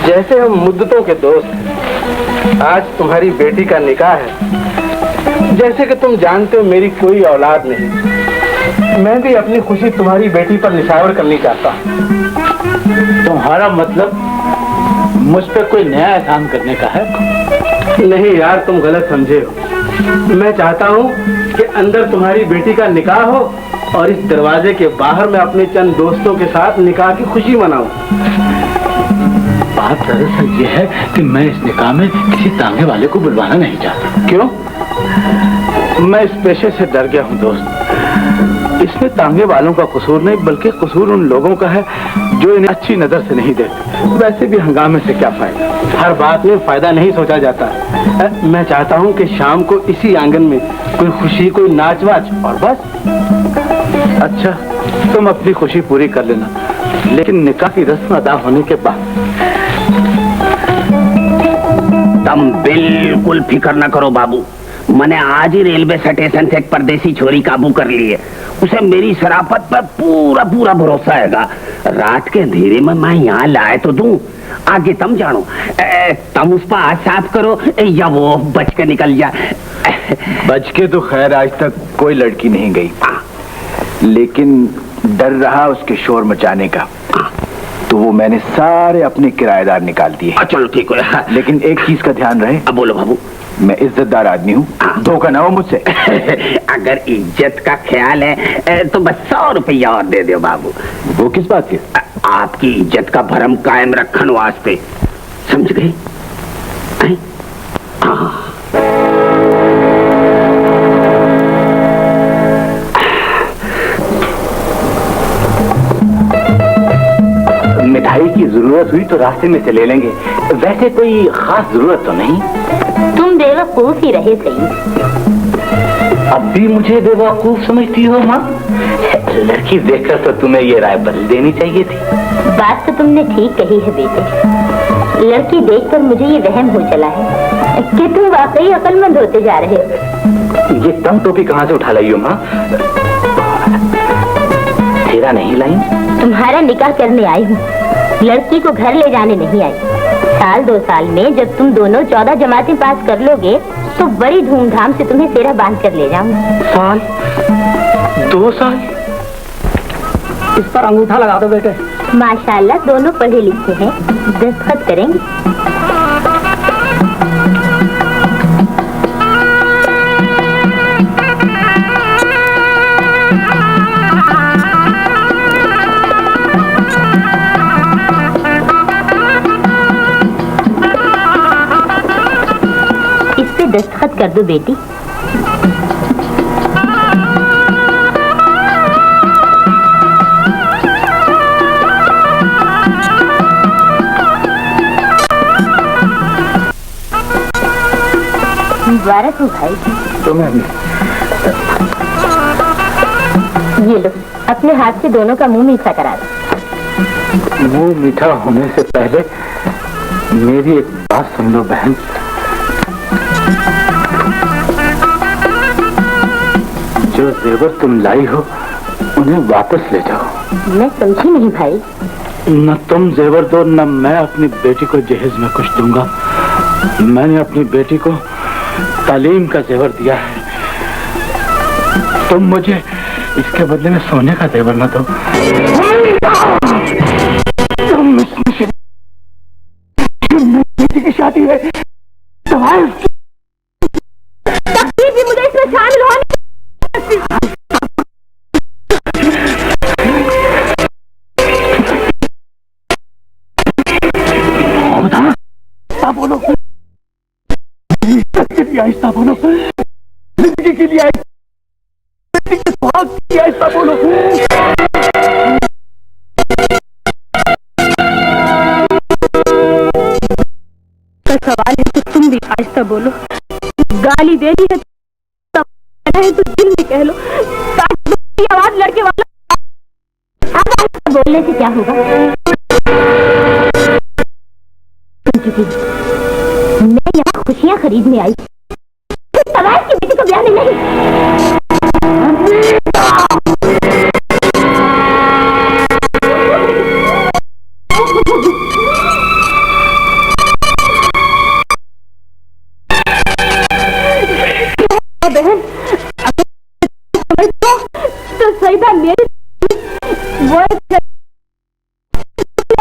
जैसे हम मुद्दतों के दोस्त हैं। आज तुम्हारी बेटी का निकाह है। जैसे कि तुम जानते हो मेरी कोई औलाद नहीं, मैं भी अपनी खुशी तुम्हारी बेटी पर निछावर करनी चाहता हूँ। तुम्हारा मतलब मुझ पे कोई नया एहसान करने का है? नहीं यार, तुम गलत समझे हो। मैं चाहता हूँ कि अंदर तुम्हारी बेटी का निकाह हो और इस दरवाजे के बाहर मैं अपने चंद दोस्तों के साथ निकाह की खुशी मनाऊं। बात दरअसल ये है कि मैं इस निकाह में किसी तांगे वाले को बुलवाना नहीं चाहता। क्यों? मैं इस पेशे से डर गया हूँ दोस्त। इसमें तांगे वालों का कसूर नहीं, बल्कि कसूर उन लोगों का है जो इन्हें अच्छी नजर से नहीं देखते। वैसे भी हंगामे से क्या फायदा? हर बात में फायदा नहीं सोचा जाता। मैं चाहता हूँ कि शाम को इसी आंगन में कोई खुशी, कोई नाच वाच, और बस। अच्छा, तुम अपनी खुशी पूरी कर लेना, लेकिन निकाह की रस्म अदा होने के बाद। तुम बिल्कुल फिक्र न करो बाबू, मैंने आज ही रेलवे स्टेशन से एक परदेसी छोरी काबू कर ली है। उसे मेरी शराफत पर पूरा पूरा भरोसा हैगा। रात के अंधेरे में मैं यहाँ लाए तो दूं, आगे तुम जानो। तुम उस पर हाथ साफ करो या वो बच के निकल जाए। बच के तो खैर आज तक कोई लड़की नहीं गई, लेकिन डर रहा उसके शोर मचाने का, तो वो मैंने सारे अपने किराएदार निकाल दिए। चलो ठीक है, लेकिन एक चीज का ध्यान रहे। अब बोलो बाबू। मैं इज्जतदार आदमी हूँ, धोखा ना हो मुझसे। अगर इज्जत का ख्याल है तो बस 100 रुपया और दे दो बाबू। वो किस बात के? आपकी इज्जत का भरम कायम रखन वास्ते, समझ गए? मिठाई की जरूरत हुई तो रास्ते में से ले लेंगे, वैसे कोई खास जरूरत तो नहीं। तुम बेवकूफ ही रहे सही। अब भी मुझे बेवकूफ समझती हो माँ? लड़की देखकर तो तुम्हें ये राय बदल देनी चाहिए थी। बात तो तुमने ठीक कही है बेटे। लड़की देखकर मुझे ये वहम हो चला है कि तुम वाकई अक्लमंद होते जा रहे हो। ये तंग टोपी कहाँ से उठा लाई हो माँ? तेरा नहीं लाई? तुम्हारा निकाह करने आई हूँ, लड़की को घर ले जाने नहीं आई। साल 2 साल में जब तुम दोनों 14 जमातें पास कर लोगे तो बड़ी धूमधाम से तुम्हें सेरा बांध कर ले जाऊंगा। साल 2 साल? इस पर अंगूठा लगा दो बेटे। माशाल्लाह दोनों पढ़े लिखे हैं, दस्तखत करेंगे। इस पे दस्तखत कर दो बेटी। मुबारक हो भाई। तुम्हें भी। ये लो, अपने हाथ से दोनों का मुंह मीठा करा दो। मुंह मीठा होने से पहले मेरी एक बात सुन लो बहन। जो जेवर तुम लाई हो उन्हें वापस ले जाओ। मैं समझी नहीं भाई। न तुम जेवर दो, न मैं अपनी बेटी को जहेज में कुछ दूंगा। मैंने अपनी बेटी को तालीम का जेवर दिया है। तुम मुझे इसके बदले में सोने का जेवर न दो। बेटी की शादी है, तकलीफ भी मुझे इसमें शामिल होने। बोलो, आहिस्ता बोलो, जिंदगी के लिए आहिस्ता बोलो। सवाल है तो तुम भी आहिस्ता बोलो। गाली देनी है तो दिल में कह लो। आवाज लड़के वाला। अब बोलने से क्या होगा? मैं यहाँ खुशियाँ खरीदने आई, सवाल की बेटी को ब्याह में नहीं। बहन तो सईदा मेरी वो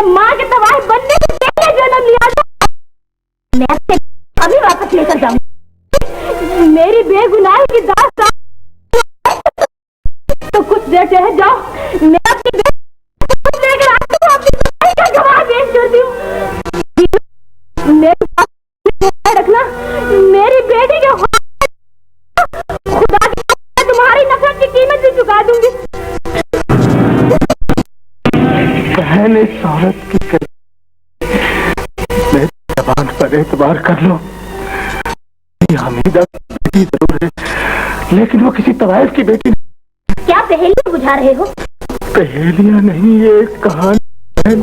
माँ के तबाह बनने से पहले जन्म लिया था। मैं आपसे अभी वापस लेकर जाऊंगी। मेरी बेगुनाही की दास्तान तो कुछ देर ठहर जाओ। मैं अपनी बेटी लेकर आती हूँ, अपनी बेटी का गवाह पेश करती हूँ। मेरे पास रखना, मेरी बेटी के खुदा की तुम्हारी नफरत की कीमत भी चुका दूंगी। बहन, इस औरत की मेरी जबान पर एतबार कर लो। हमीदा की बेटी जरूर है, लेकिन वो किसी तवायफ की बेटी नहीं। क्या पहेलियां बुझा रहे हो? पहेलियां नहीं, ये एक कहानी बहन।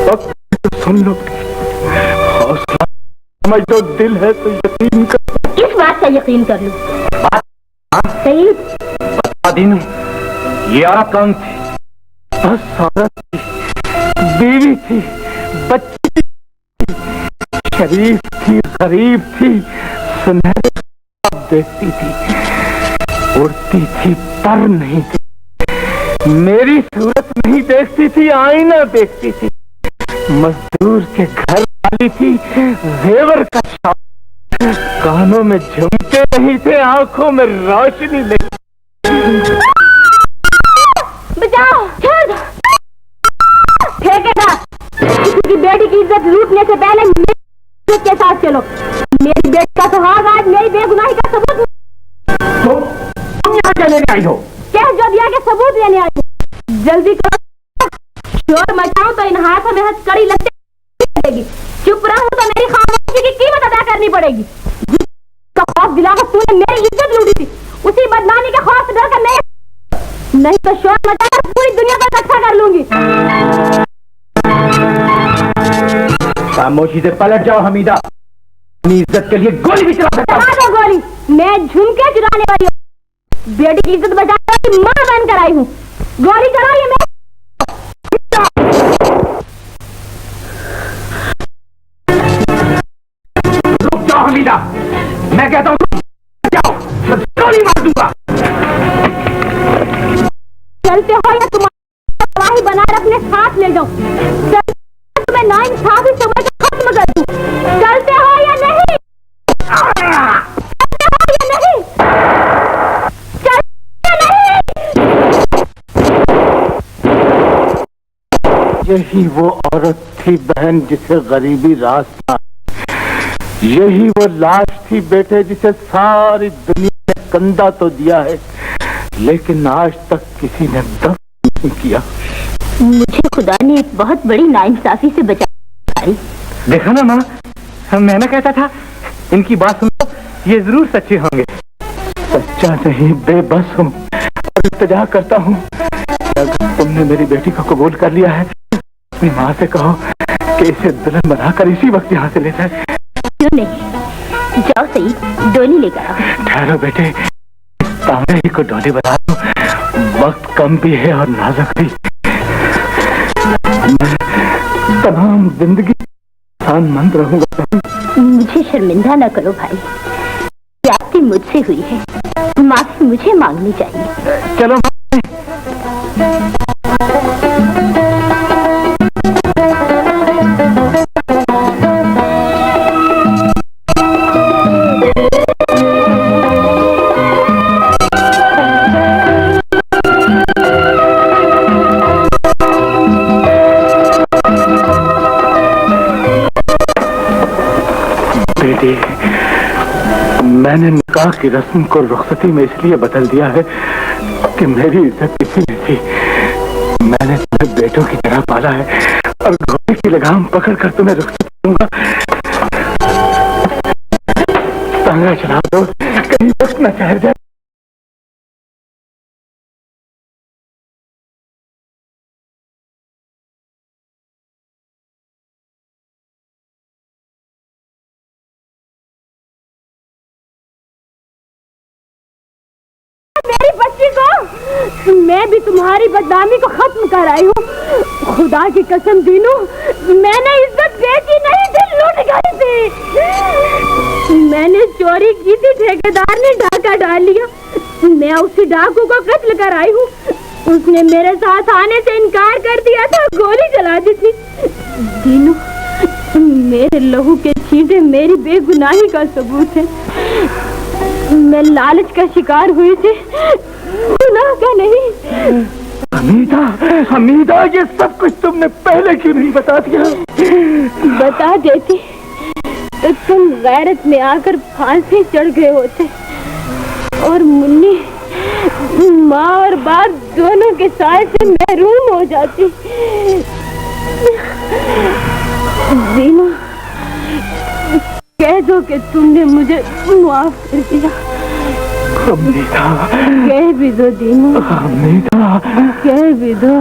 अब तो सुन लो, हौसला समझ लो, दिल है तो यकीन कर। इस बात का यकीन कर लो। सईद, ये औरत कौन थी? बस औरत थी, बीवी थी, बच्ची थी, शरीफ थी, गरीब थी, सुनहरे ख्वाब देखती थी, उड़ती थी पर नहीं थी, मेरी सूरत नहीं देखती थी, आईना देखती थी, मजदूर के घर वाली थी, जेवर का शौक, कानों में झुमके नहीं थे, आंखों में रोशनी नहीं। बचाओ, छोड़ दो। ठेकेदार, किसी की बेटी की इज्जत लूटने से पहले मेरी इज्जत के साथ चलो। मेरी बेटी का सुहाग आज मेरी बेगुनाही का सबूत। तुम यहाँ क्या लेने आई हो? कह जो दिया के सबूत लेने आई हो। जल्दी करो, शोर मचाऊं तो इन हाथों में हथकड़ी लगेगी। चुप रहूं तो मेरी खामोशी की कीमत अदा करनी पड़ेगी। जिसका खौफ दिलाकर तूने मेरी इज्जत लूटी थी, उसी बदनामी के खौफ से डरकर मैं नहीं तो शोर मचाकर पूरी दुनिया पर इकट्ठा कर लूंगी। खामोशी से पलट जाओ हमीदा, अपनी इज्जत के लिए गोली भी चला सकता हूं। चला दो गोली, मैं झुमके चुराने वाली हूँ, बेटी की इज्जत बचाने की मां बनकर आई हूँ। गोली चलाइए। मैं रुक जाओ हमीदा, मैं कहता हूँ जाओ, मैं गोली मार दूंगा। चलते हो या तुम्हारी बनाए रखने साथ ले जाओ। तुम्हें नाइंसाफी समझ खत्म कर दूं। चलते हो या नहीं? चलते हो या नहीं? चलते नहीं? यही वो औरत थी बहन जिसे गरीबी रास्ता, यही वो लाश थी बेटे जिसे सारी दुनिया ने कंधा तो दिया है, लेकिन आज तक किसी ने दफन नहीं किया। मुझे खुदा ने एक बहुत बड़ी नाइंसाफी से बचाई। देखा ना माँ, मैंने कहता था इनकी बात सुन लो, ये जरूर सच्चे होंगे। सच्चा नहीं, बेबस हूँ और इल्तिजा करता हूँ। अगर तुमने मेरी बेटी को कबूल कर लिया है, अपनी माँ से कहो कि इसे दुल्हन बनाकर इसी वक्त यहाँ से ले जाए। क्यों नहीं, जाओ सही, डोली लेकर आओ। ठहरो बेटे, तांगे को डोली बना दो, वक्त कम भी है और नाजुक भी। मैं तमाम जिंदगी आनंद रहूंगा। मुझे शर्मिंदा न करो भाई, ज्यादती मुझसे हुई है, माफी मुझे मांगनी चाहिए। चलो बेटी, मैंने निकाह की रस्म को रुखसती में इसलिए बदल दिया है कि मेरी इज्जत किसी में थी। मैंने तुम्हें बेटों की तरह पाला है और घोड़े की लगाम पकड़कर तुम्हें रुखसत दूंगा। तांगा चला दो, कहीं वक्त न ठहर जाए। मेरी बच्ची को, मैं भी तुम्हारी बदनामी को खत्म कर आई हूँ। खुदा की कसम दीनू, मैंने इज्जत बेची नहीं थी, लूट गई थी। मैंने चोरी की थी, ठेकेदार ने डाका डाल लिया। मैं उसी डाकू को कत्ल कर आई हूँ। उसने मेरे साथ आने से इनकार कर दिया था, गोली चला दी थी। दीनू, मेरे लहू के छींटे मेरी बेगुनाही का सबूत है। मैं लालच का शिकार हुई थी, गुनाह का नहीं। हमीदा, हमीदा, ये सब कुछ तुमने पहले क्यों नहीं बता दिया? बता देती तो तुम गैरत में आकर फांसी चढ़ गए होते और मुन्नी माँ और बाप दोनों के साय से महरूम हो जाती। दीनू, कह दो कि तुमने मुझे माफ कर दिया। हमीदा, कह भी दो दीनू, हमीदा, कह भी दो।